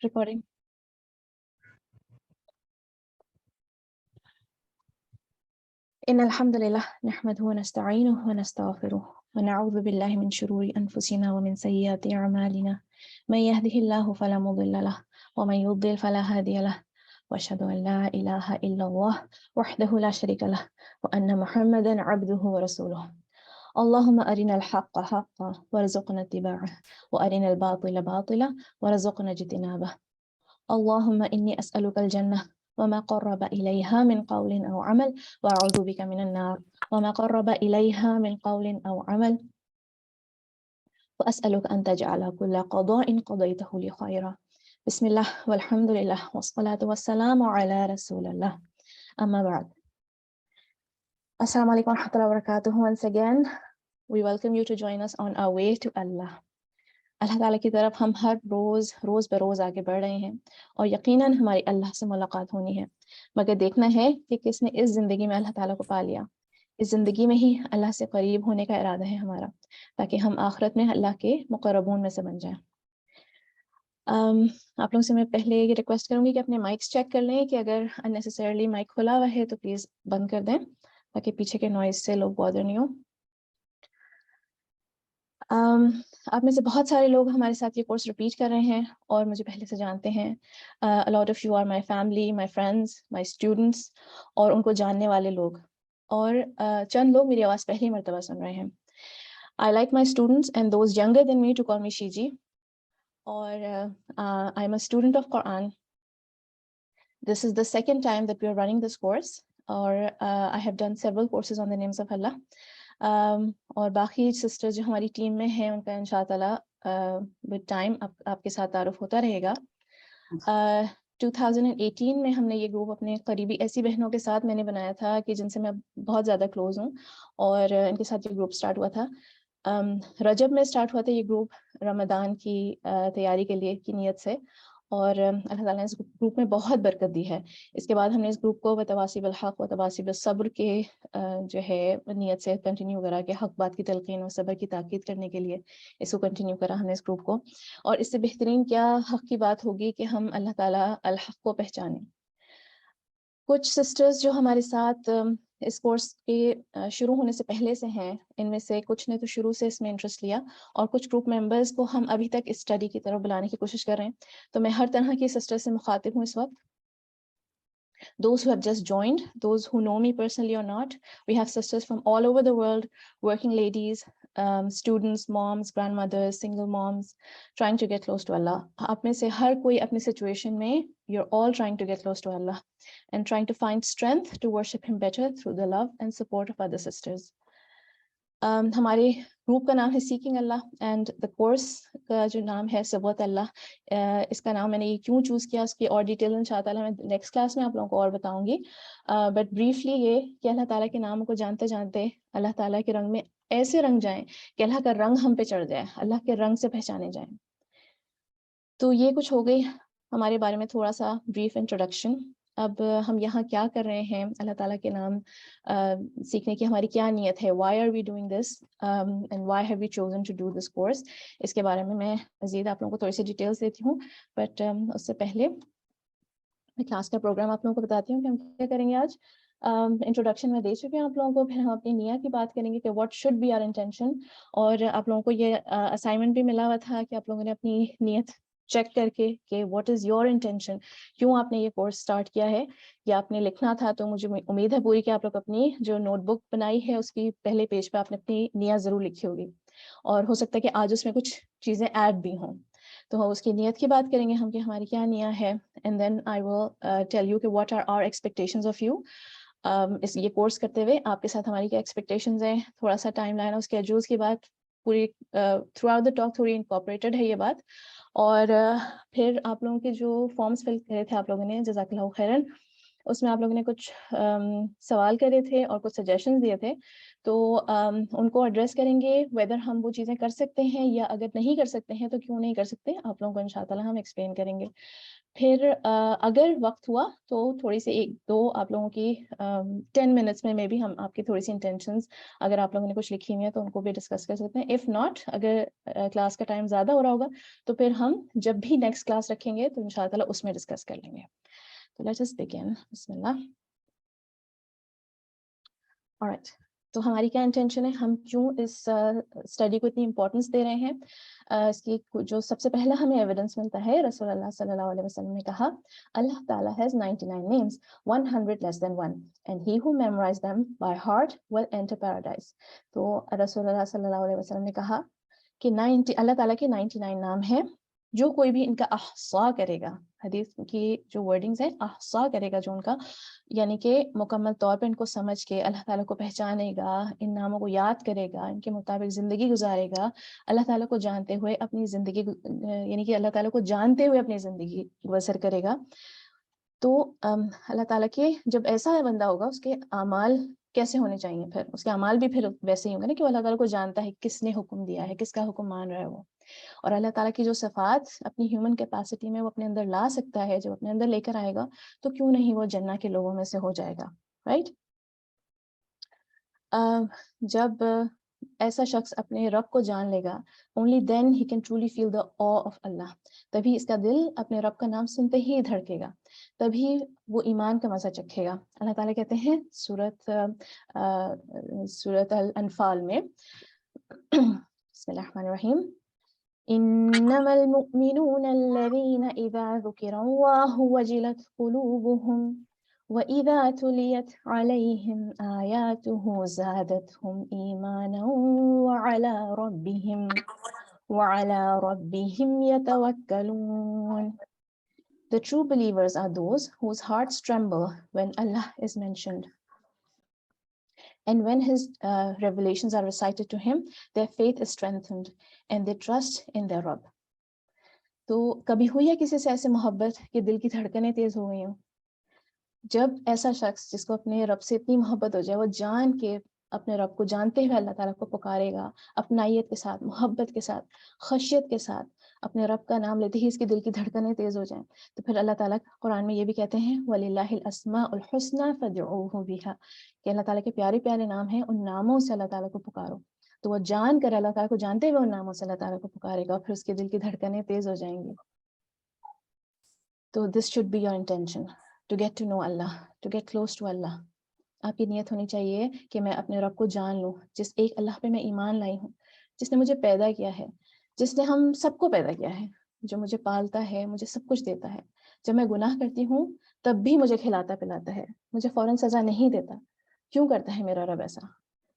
Recording. إن الحمد لله نحمده ونستعينه ونستغفره ونعوذ بالله من شرور أنفسنا ومن سيئات أعمالنا من يهده الله فلا مضل له ومن يضلل فلا هادي له وأشهد أن لا إله إلا الله وحده لا شريك له وأن محمدا عبده ورسوله اللهم أرنا الحق حقا وارزقنا اتباعه وأرنا الباطل باطلا وارزقنا اجتنابه اللهم إني أسألك الجنة وما قرب إليها من قول أو عمل وأعوذ بك من النار وما قرب إليها من قول أو عمل وأسألك أن تجعل كل قضاء قضيته لي خيرا بسم الله والحمد لله والصلاة والسلام على رسول الله أما بعد. Assalamu alaikum wa rahmatullahi wa barakatuh. Once again, we welcome you to join us on our way to Allah. اللہ تعالیٰ کی طرف ہم ہر روز بروز آگے بڑھ رہے ہیں اور یقیناً ہماری اللہ سے ملاقات ہونی ہے، مگر دیکھنا ہے کہ کس نے اس زندگی میں اللہ تعالیٰ کو پا لیا۔ اس زندگی میں ہی اللہ سے قریب ہونے کا ارادہ ہے ہمارا، تاکہ ہم آخرت میں اللہ کے مقربون میں سے بن جائیں۔ آپ لوگوں سے میں پہلے یہ ریکویسٹ کروں گی کہ اپنے مائکس چیک کر لیں کہ اگر اننیسیسریلی مائک کھلا ہوا ہے تو پلیز بند کر دیں، تاکہ پیچھے کے نوائز سے لوگ بادر نہیں ہوں۔ آپ میں سے بہت سارے لوگ ہمارے ساتھ یہ کورس ریپیٹ کر رہے ہیں اور مجھے پہلے سے جانتے ہیں۔ a lot of you are my family, my friends, my students، اور ان کو جاننے والے لوگ، اور چند لوگ میری آواز پہلی مرتبہ سن رہے ہیں۔ I like my students and those younger than me to call me Shiji، اور I'm a student of Quran. This is the second time that we are running this course، اور I have done several courses on the names of Allah۔ اور باقی sister جو ہماری team میں ہیں ان کا انشاء تعالیٰ ود ٹائم آپ کے ساتھ تعارف ہوتا رہے گا۔ 2018 میں ہم نے یہ گروپ اپنے قریبی ایسی بہنوں کے ساتھ میں نے بنایا تھا کہ جن سے میں بہت زیادہ کلوز ہوں، اور ان کے ساتھ یہ گروپ سٹارٹ ہوا تھا۔ رجب میں سٹارٹ ہوا تھا یہ گروپ، رمضان کی تیاری کے لیے کی نیت سے، اور اللہ تعالیٰ نے اس گروپ میں بہت برکت دی ہے۔ اس کے بعد ہم نے اس گروپ کو وتواصی بالحق وتواصی بالصبر کے جو ہے نیت سے کنٹینیو کرا، کہ حق بات کی تلقین اور صبر کی تاکید کرنے کے لیے اس کو کنٹینیو کرا ہم نے اس گروپ کو۔ اور اس سے بہترین کیا حق کی بات ہوگی کہ ہم اللہ تعالیٰ الحق کو پہچانیں۔ کچھ سسٹرز جو ہمارے ساتھ اس کورس کے شروع ہونے سے پہلے سے ہیں، ان میں سے کچھ نے تو شروع سے اس میں انٹرسٹ لیا، اور کچھ گروپ ممبرز کو ہم ابھی تک اسٹڈی کی طرف بلانے کی کوشش کر رہے ہیں۔ تو میں ہر طرح کی سسٹر سے مخاطب ہوں اس وقت۔ Those who have just joined, those who know me personally or not, we have sisters from all over the world, working ladies, students, moms, grandmothers, single moms, trying to get close to Allah. آپ میں سے ہر کوئی اپنی situation میں you're all trying to get close to Allah and trying to find strength to worship Him better through the love and support of other sisters. ہمارے group کا نام ہے seeking Allah, and the course کا جو نام ہے صبوت اللہ۔ اس کا نام میں نے یہ کیوں چوز کیا، اس کی اور ڈیٹیل انشاء اللہ میں نیکسٹ کلاس میں آپ لوگوں کو اور بتاؤں گی، بٹ بریفلی یہ کہ اللہ تعالیٰ کے نام کو جانتے جانتے اللہ تعالیٰ کے رنگ میں ایسے رنگ جائیں کہ اللہ کا رنگ ہم پہ چڑھ جائے، اللہ کے رنگ سے پہچانے جائیں۔ تو یہ کچھ ہو گئی ہمارے بارے میں تھوڑا سا بریف انٹروڈکشن۔ اب ہم یہاں کیا کر رہے ہیں، اللہ تعالیٰ کے نام سیکھنے کی ہماری کیا نیت ہے، why are we doing this and why have we chosen to do this course, اس کے بارے میں مزید آپ لوگوں کو تھوڑی سی ڈیٹیلس دیتی ہوں، بٹ اس سے پہلے میں کلاس کا پروگرام آپ لوگوں کو بتاتی ہوں کہ ہم کیا کریں گے آج۔ انٹروڈکشن میں دے چکے ہیں آپ لوگوں کو، پھر ہم اپنی نیت کی بات کریں گے کہ what should be our intention, اور آپ لوگوں کو یہ اسائنمنٹ بھی ملا ہوا تھا کہ آپ لوگوں نے اپنی نیت چیک کر کے کہ واٹ از یور انٹینشن، کیوں آپ نے یہ کورس اسٹارٹ کیا ہے، یا آپ نے لکھنا تھا۔ تو مجھے امید ہے پوری کہ آپ لوگ اپنی جو نوٹ بک بنائی ہے اس کی پہلے پیج پہ آپ نے اپنی نیت ضرور لکھی ہوگی، اور ہو سکتا ہے کہ آج اس میں کچھ چیزیں ایڈ بھی ہوں، تو اس کی نیت کی بات کریں گے ہم کہ ہماری کیا نیت ہے، and then I will tell you کہ what are our expectations of you. اس یہ کورس کرتے ہوئے آپ کے ساتھ ہماری کیا ایکسپیکٹیشنز ہیں، تھوڑا سا ٹائم لائن اور اسکیڈولس کی بات پوری تھرو آؤٹ دا ٹاک تھوڑی انکارپوریٹڈ ہے یہ بات، اور پھر آپ لوگوں کے جو فارمس فل کرے تھے آپ لوگوں نے، جزاک اللہ خیرن، اس میں آپ لوگوں نے کچھ سوال کرے تھے اور کچھ سجیشنز دیے تھے، تو ان کو ایڈریس کریں گے ویدر ہم وہ چیزیں کر سکتے ہیں یا اگر نہیں کر سکتے ہیں تو کیوں نہیں کر سکتے، آپ لوگوں کو انشاءاللہ ہم ایکسپلین کریں گے. پھر اگر وقت ہوا تو تھوڑی سی 1-2 آپ لوگوں کی 10 منٹس میں بھی ہم آپ کی تھوڑی سی انٹینشنز اگر آپ لوگوں نے کچھ لکھی ہوئی ہیں تو ان کو بھی ڈسکس کر سکتے ہیں. اف ناٹ، اگر کلاس کا ٹائم زیادہ ہو رہا ہوگا تو پھر ہم جب بھی نیکسٹ کلاس رکھیں گے تو انشاءاللہ اس میں ڈسکس کر لیں گے. تو لیٹس جسٹ بگن. بسم اللہ. آلرائٹ، تو ہماری کیا انٹینشن ہے، ہم کیوں اس اسٹڈی کو اتنی امپورٹنس دے رہے ہیں. اس کی جو سب سے پہلا ہمیں ایویڈنس ملتا ہے، رسول اللہ صلی اللہ علیہ وسلم نے کہا اللہ تعالیٰ has 99 names, 100 less than 1, and he who memorized them by heart will enter paradise. تو رسول اللہ صلی اللہ علیہ وسلم نے کہا کہ اللہ تعالیٰ کے 99 نام ہیں، جو کوئی بھی ان کا احصاء کرے گا، حدیث کی جو ورڈنگز ہیں احصاء کرے گا جو ان کا، یعنی کہ مکمل طور پہ ان کو سمجھ کے اللہ تعالیٰ کو پہچانے گا، ان ناموں کو یاد کرے گا، ان کے مطابق زندگی گزارے گا، اللہ تعالیٰ کو جانتے ہوئے اپنی زندگی یعنی کہ اللہ تعالیٰ کو جانتے ہوئے اپنی زندگی بسر کرے گا. تو اللہ تعالیٰ کے جب ایسا بندہ ہوگا اس کے اعمال کیسے ہونے چاہیے، پھر اس کے اعمال بھی پھر ویسے ہی ہوں گے نا کہ وہ اللہ تعالیٰ کو جانتا ہے کس نے حکم دیا ہے، کس کا حکم مان رہا ہے وہ، اور اللہ تعالیٰ کی جو صفات اپنی ہیومن کیپیسٹی میں وہ اپنے اندر لا سکتا ہے، جب اپنے اندر لے کر آئے گا تو کیوں نہیں وہ جنہ کے لوگوں میں سے ہو جائے گا. رائٹ. جب ایسا شخص اپنے رب کو جان لے گا، only then he can truly feel the awe of Allah. تبھی اس کا دل اپنے رب کا نام سنتے ہی دھڑکے گا، تبھی وہ ایمان کا مزہ چکھے گا. اللہ تعالیٰ کہتے ہیں سورۃ الانفال میں بسم اللہ الرحمن الرحیم انما المؤمنون الذين اذا ذكر الله وجلت قلوبهم وَإِذَا تُلِيَتْ عَلَيْهِمْ آيَاتُهُ زَادَتْهُمْ إِيمَانًا وَعَلَى رَبِّهِمْ يَتَوَكَّلُونَ. The true believers are those whose hearts tremble when Allah is mentioned. And when his revelations are recited to him, their faith is strengthened and they trust in their Rabb. تو کبھی ہوئی ہے کسی سے ایسے محبت کہ دل کی دھڑکنیں تیز ہو گئی ہوں؟ جب ایسا شخص جس کو اپنے رب سے اتنی محبت ہو جائے، وہ جان کے اپنے رب کو جانتے ہوئے اللہ تعالیٰ کو پکارے گا، اپنائیت کے ساتھ، محبت کے ساتھ، خشیت کے ساتھ، اپنے رب کا نام لیتے ہی اس کے دل کی دھڑکنیں تیز ہو جائیں، تو پھر اللہ تعالیٰ قرآن میں یہ بھی کہتے ہیں وَلِلَّهِ الْأَسْمَاءُ الْحُسْنَى فَادْعُوهُ بِهَا، کہ اللہ تعالیٰ کے پیارے پیارے نام ہیں، ان ناموں سے اللہ تعالیٰ کو پکارو. تو وہ جان کر اللہ تعالیٰ کو جانتے ہوئے ان ناموں سے اللہ تعالیٰ کو پکارے گا، اور پھر اس کے دل کی دھڑکنیں تیز ہو جائیں گی. تو this should be your intention to get to know Allah, to get close to Allah. آپ کی نیت ہونی چاہیے کہ میں اپنے رب کو جان لوں، جس ایک اللہ پہ میں ایمان لائی ہوں، جس نے مجھے پیدا کیا ہے، جس نے ہم سب کو پیدا کیا ہے، جو مجھے پالتا ہے، مجھے سب کچھ دیتا ہے. جب میں گناہ کرتی ہوں تب بھی مجھے کھلاتا پلاتا ہے، مجھے فوراً سزا نہیں دیتا. کیوں کرتا ہے میرا رب ایسا؟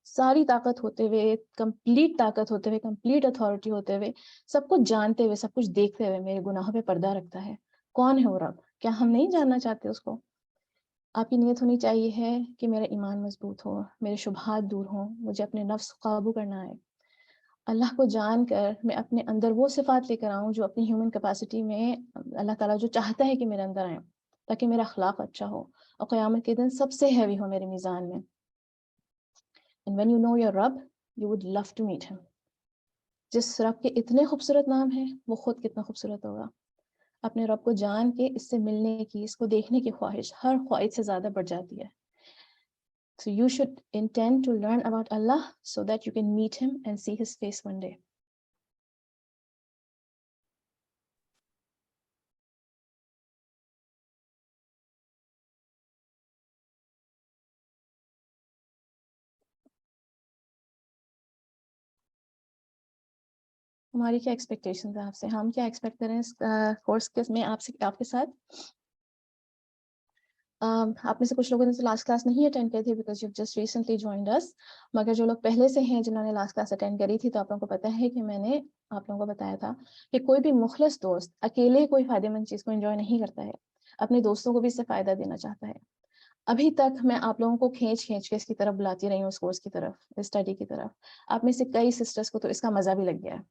ساری طاقت ہوتے ہوئے، کمپلیٹ طاقت ہوتے ہوئے، کمپلیٹ اتھارٹی ہوتے ہوئے، سب کچھ جانتے ہوئے، سب کچھ دیکھتے ہوئے میرے گناہوں پہ پردہ رکھتا ہے. کون ہے وہ رب؟ کیا ہم نہیں جاننا چاہتے اس کو؟ آپ کی نیت ہونی چاہیے ہے کہ میرا ایمان مضبوط ہو، میرے شبہات دور ہوں، مجھے اپنے نفس قابو کرنا ہے. اللہ کو جان کر میں اپنے اندر وہ صفات لے کر آؤں جو اپنی ہیومن کیپیسٹی میں اللہ تعالیٰ جو چاہتا ہے کہ میرے اندر آئیں، تاکہ میرا اخلاق اچھا ہو اور قیامت کے دن سب سے ہیوی ہو میرے میزان میں. And when you know your Rabb, you would love to meet him. جس رب کے اتنے خوبصورت نام ہیں وہ خود کتنا خوبصورت ہوگا. اپنے رب کو جان کے اس سے ملنے کی، اس کو دیکھنے کی خواہش ہر خواہش سے زیادہ بڑھ جاتی ہے. So you should intend to learn about Allah so that you can meet him and see his face one day. ہماری کیا ایکسپیکٹیشنز ہیں آپ سے؟ ہم کیا ایکسپیکٹ کریں اس کورس میں آپ کے ساتھ؟ آپ میں سے کچھ لوگوں نے لاسٹ کلاس نہیں اٹینڈ کری تھی because you just recently joined us, مگر جو لوگ پہلے سے ہیں جنہوں نے لاسٹ کلاس اٹینڈ کری تھی تو آپ لوگوں کو پتہ ہے کہ میں نے آپ لوگوں کو بتایا تھا کہ کوئی بھی مخلص دوست اکیلے کوئی فائدہ مند چیز کو انجوائے نہیں کرتا ہے، اپنے دوستوں کو بھی اس سے فائدہ دینا چاہتا ہے. ابھی تک میں آپ لوگوں کو کھینچ کے اس کی طرف بلاتی رہی ہوں، اس کورس کی طرف، اسٹڈی کی طرف. آپ میں سے کئی سسٹرز کو تو اس کا مزہ بھی لگ گیا ہے.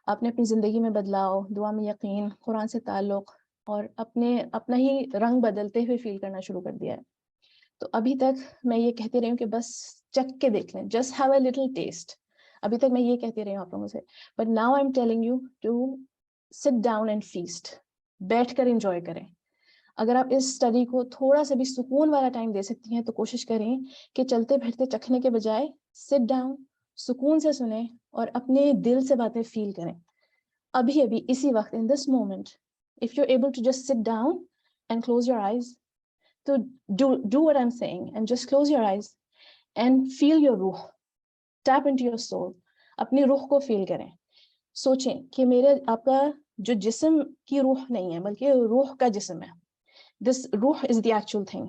آپ نے اپنی زندگی میں بدلاؤ، دعا میں یقین، قرآن سے تعلق، اور اپنا ہی رنگ بدلتے ہوئے فیل کرنا شروع کر دیا ہے. تو ابھی تک میں یہ کہتی رہی ہوں کہ بس چکھ کے دیکھ لیں, just have a little test. ابھی تک میں یہ کہتی رہی ہوں آپ لوگوں سے, but now I am telling you to sit down and feast. بیٹھ کر انجوائے کریں. اگر آپ اس اسٹڈی کو تھوڑا سا بھی سکون والا ٹائم دے سکتی ہیں تو کوشش کریں کہ چلتے پھرتے چکھنے کے بجائے سٹ ڈاؤن, سکون سے سنیں اور اپنے دل سے باتیں فیل کریں. ابھی اسی وقت, in this moment, if you're able to just sit down and close your eyes, to do what I'm saying and just close your eyes and feel your ruh, tap into your soul. اپنی روح کو فیل کریں. سوچیں کہ آپ کا جو جسم کی روح نہیں ہے بلکہ روح کا جسم ہے. This روح is the actual thing.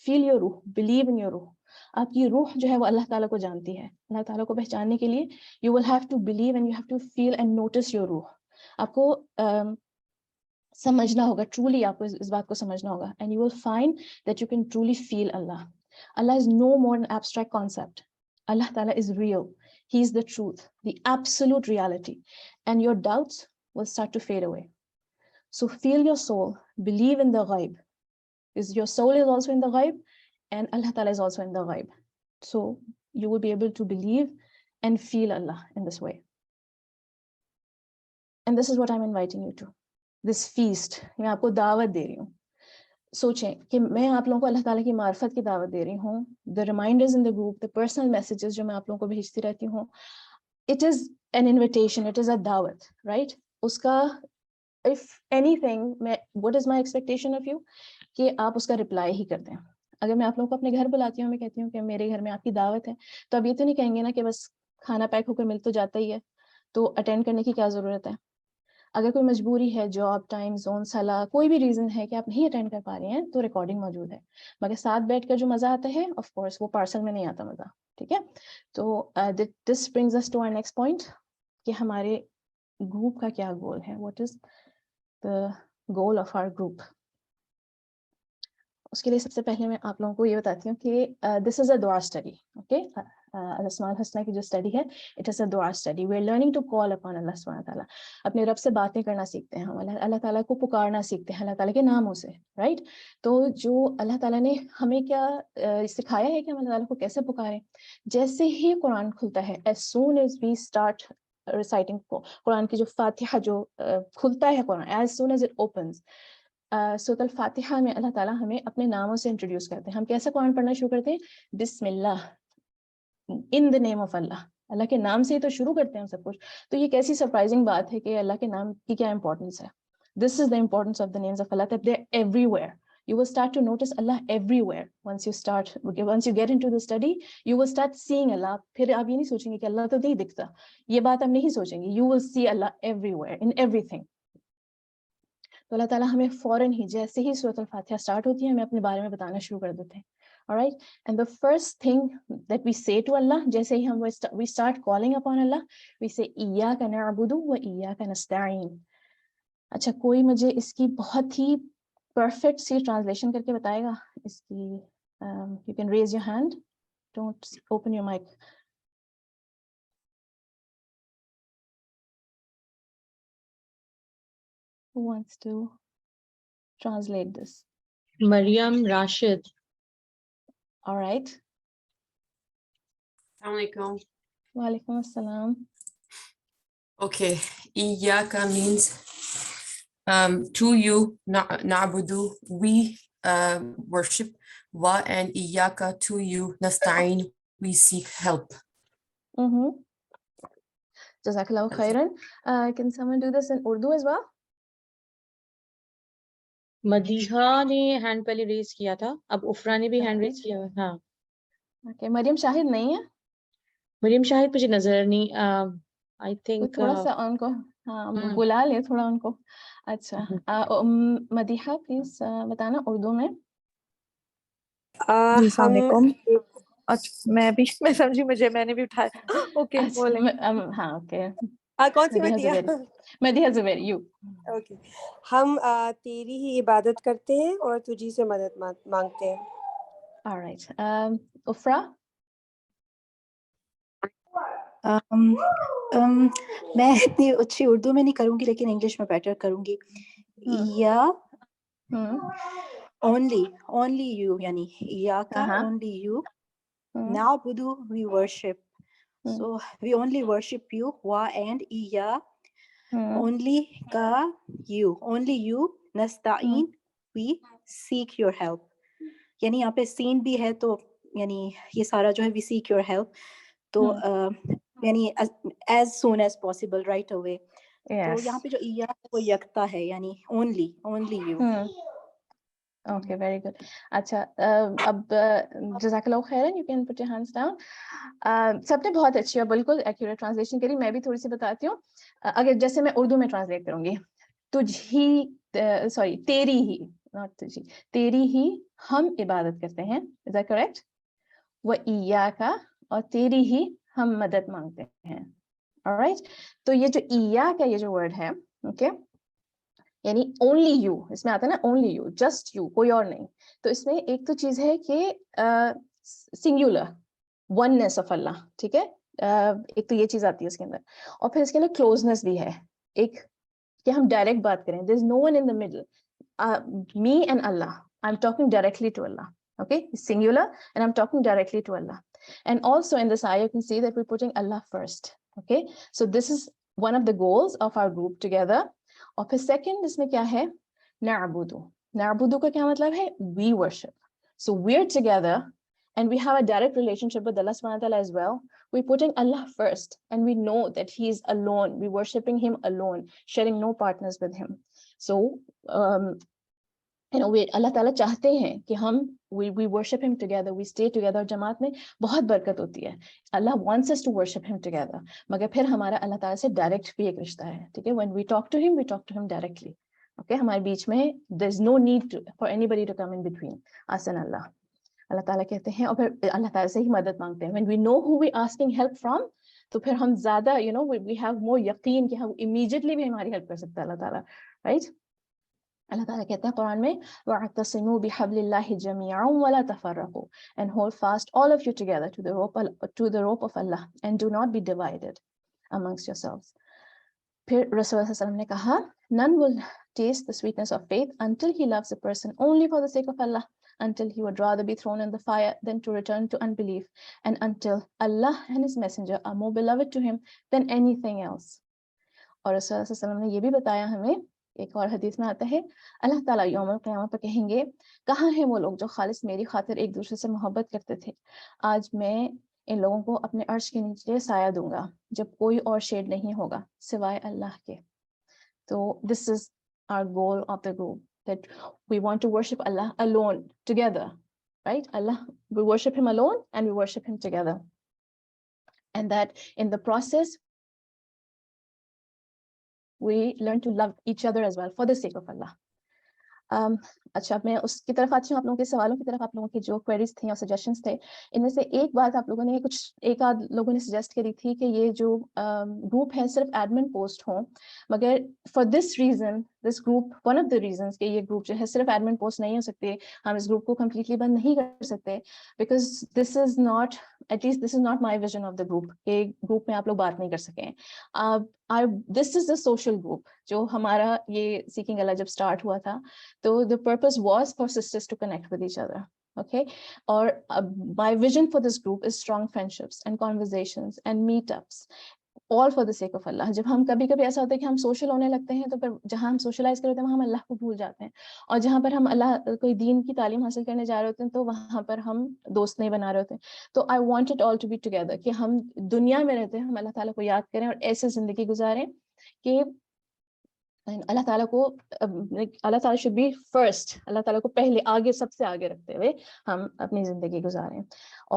Feel your روح, believe in your روح. آپ کی روح جو ہے وہ اللہ تعالیٰ کو جانتی ہے. اللہ تعالیٰ کو پہچاننے کے لیے you will have to believe and you have to feel and notice your روح. آپ کو سمجھنا ہوگا, ٹرولی آپ کو اس بات کو سمجھنا ہوگا, and you will find that you can truly feel Allah. Allah is no more an abstract concept. Allah Ta'ala is real. He is the truth, the absolute reality, and your doubts will start to fade away. So feel your soul, believe in the ghaib, because your soul is also in the ghaib and Allah Ta'ala is also in the ghaib. So you will be able to believe and feel Allah in this way. And this is what I'm inviting you to. This feast, میں آپ کو دعوت دے رہی ہوں. سوچیں کہ میں آپ لوگوں کو اللہ تعالیٰ کی معرفت کی دعوت دے رہی ہوں. The reminders in the group, the personal messages جو میں آپ لوگوں کو بھیجتی رہتی ہوں, it is an invitation, it is a da'wat, right? اس کا if anything, what is my expectation of you? کہ آپ اس کا رپلائی ہی کر دیں. اگر میں آپ لوگوں کو اپنے گھر بلاتی ہوں, میں کہتی ہوں کہ میرے گھر میں آپ کی دعوت ہے, تو اب یہ تو نہیں کہیں گے نا کہ بس کھانا پیک ہو کر مل تو جاتا ہی ہے, تو اٹینڈ کرنے کی کیا ضرورت ہے. اگر کوئی مجبوری ہے, جاب, ٹائم زون, صلاح, کوئی بھی ریزن ہے کہ آپ نہیں اٹینڈ کر پا رہے ہیں, تو ریکارڈنگ موجود ہے. مگر ساتھ بیٹھ کر جو مزہ آتا ہے, آف کورس وہ پارسل میں نہیں آتا مزہ. ٹھیک ہے, تو this brings us to our next point کہ ہمارے گروپ کا کیا گول ہے. What is the goal of our group? اس کے لیے سب سے پہلے میں آپ لوگوں کو یہ بتاتی ہوں کہ دس از اے دعا اسٹڈی. اوکے, الاسماء الحسنہ کی جو اسٹڈی ہے, اٹ از اے دعا study. We are learning to call upon Allah سبحانہ تعالیٰ. اپنے رب سے باتیں کرنا سیکھتے ہیں ہم, اللہ تعالیٰ کو پکارنا سیکھتے ہیں اللہ تعالیٰ کے ناموں سے, رائٹ. تو جو اللہ تعالیٰ نے ہمیں کیا سکھایا ہے کہ ہم اللہ تعالیٰ کو کیسے پکاریں. جیسے ہی قرآن کھلتا ہے, as soon as we start reciting قرآن کی جو فاتحہ جو کھلتا ہے قرآن, as soon as it opens, سورۃ الفاتحہ میں اللہ تعالیٰ ہمیں اپنے ناموں سے انٹروڈیوس کرتے ہیں. ہم کیسے قرآن پڑھنا شروع کرتے ہیں؟ بسم اللہ, ان دا نیم آف اللہ. اللہ کے نام سے ہی تو شروع کرتے ہیں سب کچھ. تو یہ کیسی سرپرائزنگ بات ہے کہ اللہ کے نام کی کیا امپورٹنس ہے. This is the importance of the names of Allah, that they're everywhere. You will start to notice Allah everywhere once you get into the study. You will start seeing Allah. پھر آپ یہ نہیں سوچیں گے کہ اللہ تو نہیں دکھتا, یہ بات آپ نہیں سوچیں گے. You will see Allah everywhere, in everything. تو اللہ تعالیٰ ہمیں فوراً ہی جیسے ہی سورۃ الفاتحہ اسٹارٹ ہوتی ہے ہمیں اپنے بارے میں بتانا شروع کر دیتے ہیں. alright, and the first thing that we say to Allah, جیسے ہی ہم we start calling upon Allah, we say إِيَّاكَ نَعْبُدُ وَإِيَّاكَ نَسْتَعِينُ. اچھا, کوئی مجھے اس کی بہت ہی پرفیکٹ سی ٹرانسلیشن کر کے بتائے گا اس کی؟ you can raise your hand, don't open your mic. Who wants to translate this? Maryam Rashid. All right. Assalamu alaikum. Wa alaikum assalam. Okay, Iyaka means to you, na'budu, we worship. Wa and Iyaka, to you, nasta'in, we seek help. Jazakallahu khairan. Can someone do this in Urdu as well? Madiha نے hand پہلے raise کیا تھا, اب افرا نے بھی hand raise کیا. ہاں, okay. مریم شاہد نہیں ہے؟ مریم شاہد مجھے نظر نہیں, آئی تھنک تھوڑا سا ان کو بلا لے تھوڑا ان کو. اچھا, مدیحہ پلیز بتانا اردو میں. السلام علیکم. میں سمجھی میں نے بھی اٹھایا. اوکے بولیں. ہاں اوکے. کون سی مدیحہ؟ مدیحہ زبیری. یو. اوکے. ہم تیری ہی عبادت کرتے ہیں اور تجھی سے مدد مانگتے ہیں. alright. افرا. میں اتنی اچھی اردو میں نہیں کروں گی لیکن انگلش میں بیٹر کروں گی. یا only you, yani iyaka, only you. Na'budu, we worship. So we only worship you. Wa and iya, only ka, you, only you. Nasta'in, we seek your help. یعنی یہاں پہ سین بھی ہے تو یعنی یہ سارا جو ہے we seek your help تو یعنی as soon as possible, right away. تو یہاں پہ جو ایا ہے وہ یکتا ہے یعنی only you. Okay, very good. اچھا اب جزاک اللہ خیرن, you can put your hands down. سب نے بہت اچھی اور بالکل ایکوریٹ ٹرانسلیشن کری. میں بھی تھوڑی سی بتاتی ہوں. اگر جیسے میں اردو میں ٹرانسلیٹ کروں گی, تجھ ہی سوری تیری ہی, ناٹ تجھی, تیری ہی ہم عبادت کرتے ہیں. Is that correct? وہ ایاک, اور تیری ہی ہم مدد مانگتے ہیں. alright, تو یہ جو ایاک کا یہ جو ورڈ ہے, اوکے, یعنی اونلی یو, اس میں آتا ہے نا اونلی یو, جسٹ یو, کوئی اور نہیں. تو اس میں ایک تو چیز ہے کہ سنگولر وننس آف اللہ, ٹھیک ہے, ایک تو یہ چیز آتی ہے اس کے اندر. اور پھر اس کے اندر کلوزنس بھی ہے, ایک کہ ہم ڈائریکٹ بات کریں. There is no one in the middle, me and Allah, I'm talking directly to Allah. Okay, it's singular and I'm talking directly to Allah. And also in this ayah you can see that we're putting Allah first. Okay, so this is one of the goals of our group together. اور پھر second اس میں کیا ہے, نعبدو. نعبدو کا کیا مطلب ہے, we worship. So we're together and we have a direct relationship with Allah subhanahu wa ta'ala as well. We're putting Allah first and we know that he is alone. We're worshipping him alone, sharing no partners with him. So اللہ تعالیٰ چاہتے ہیں کہ ہم we worship him together, we stay together. اور جماعت میں بہت برکت ہوتی ہے. اللہ wants us to worship him together, مگر پھر ہمارا اللہ تعالیٰ سے ڈائریکٹ بھی ایک رشتہ ہے, ٹھیک ہے. when we talk to him directly. okay, ہمارے بیچ میں there's no need for anybody to come in between us and Allah. اللہ تعالیٰ کہتے ہیں, اور پھر اللہ تعالیٰ سے ہی مدد مانگتے ہیں. when we know who we're asking help from, تو پھر ہم زیادہ we have more یقین کہ ہم immediately بھی ہماری ہیلپ کر سکتا ہے اللہ تعالیٰ, right. اللہ تعالیٰ کہتے ہیں قرآن میں وَاعْتَصِمُوا بِحَبْلِ اللَّهِ جَمِيعًا وَلَا تَفَرَّقُوا, and hold fast all of you together to the rope of Allah and do not be divided amongst yourselves. پھر رسول صلی اللہ علیہ وسلم نے کہا none will taste the sweetness of faith until he loves a person only for the sake of Allah, until he would rather be thrown in the fire than to return to unbelief, and until Allah and his messenger are more beloved to him than anything else. اور رسول اللہ صلی اللہ علیہ وسلم نے یہ بھی بتایا ہمیں, ایک اور حدیث میں آتا ہے اللہ تعالیٰ یوم القیامت پر کہیں گے کہاں ہیں وہ لوگ جو خالص میری خاطر ایک دوسرے سے محبت کرتے تھے, آج میں ان لوگوں کو اپنے عرش کے نیچے سایہ دوں گا جب کوئی اور شیڈ نہیں ہوگا سوائے اللہ کے. تو this is our goal of the group, that we want to worship Allah alone together, right. Allah, we worship him alone and we worship him together, and that in the process we learn to love each other as well for the sake of Allah. اچھا, میں اس کی طرف آتی ہوں, آپ لوگوں کے سوالوں کی طرف. آپ لوگوں کی جو کوئریز تھیں اور سجیشنس تھے, ان میں سے ایک بات آپ لوگوں نے ایک آدھ لوگوں نے سجیسٹ کری تھی کہ یہ جو گروپ ہے صرف ایڈمن پوسٹ ہوں, مگر for this reason this group, one of the reasons کہ یہ گروپ جو ہے صرف ایڈمن پوسٹ نہیں ہو سکتے, ہم اس گروپ کو کمپلیٹلی بند نہیں کر سکتے, because this is not, at least this is not my vision of the group کہ گروپ میں آپ لوگ بات نہیں کر سکیں. This is a social group. جو ہمارا یہ سیکنگ اللہ جب اسٹارٹ ہوا تھا تو the purpose was for sisters to connect with each other. Okay, or my vision for this group is strong friendships and conversations and meetups, all for the sake of Allah. جب ہم کبھی کبھی ایسا ہوتا ہے کہ ہم سوشل ہونے لگتے ہیں تو پھر جہاں ہم سوشلائز کرتے ہیں وہاں ہم اللہ کو بھول جاتے ہیں, اور جہاں پر ہم اللہ کوئی دین کی تعلیم حاصل کرنے جا رہے ہوتے ہیں تو وہاں پر ہم دوست نہیں بنا رہے ہوتے ہیں. تو I want it all to be together, کہ ہم دنیا میں رہتے ہیں ہم اللہ تعالیٰ کو یاد کریں اور ایسے زندگی گزاریں کہ اللہ تعالیٰ کو, اللہ تعالیٰ should be first, اللہ تعالیٰ کو پہلے آگے سب سے آگے رکھتے ہوئے ہم اپنی زندگی گزاریں.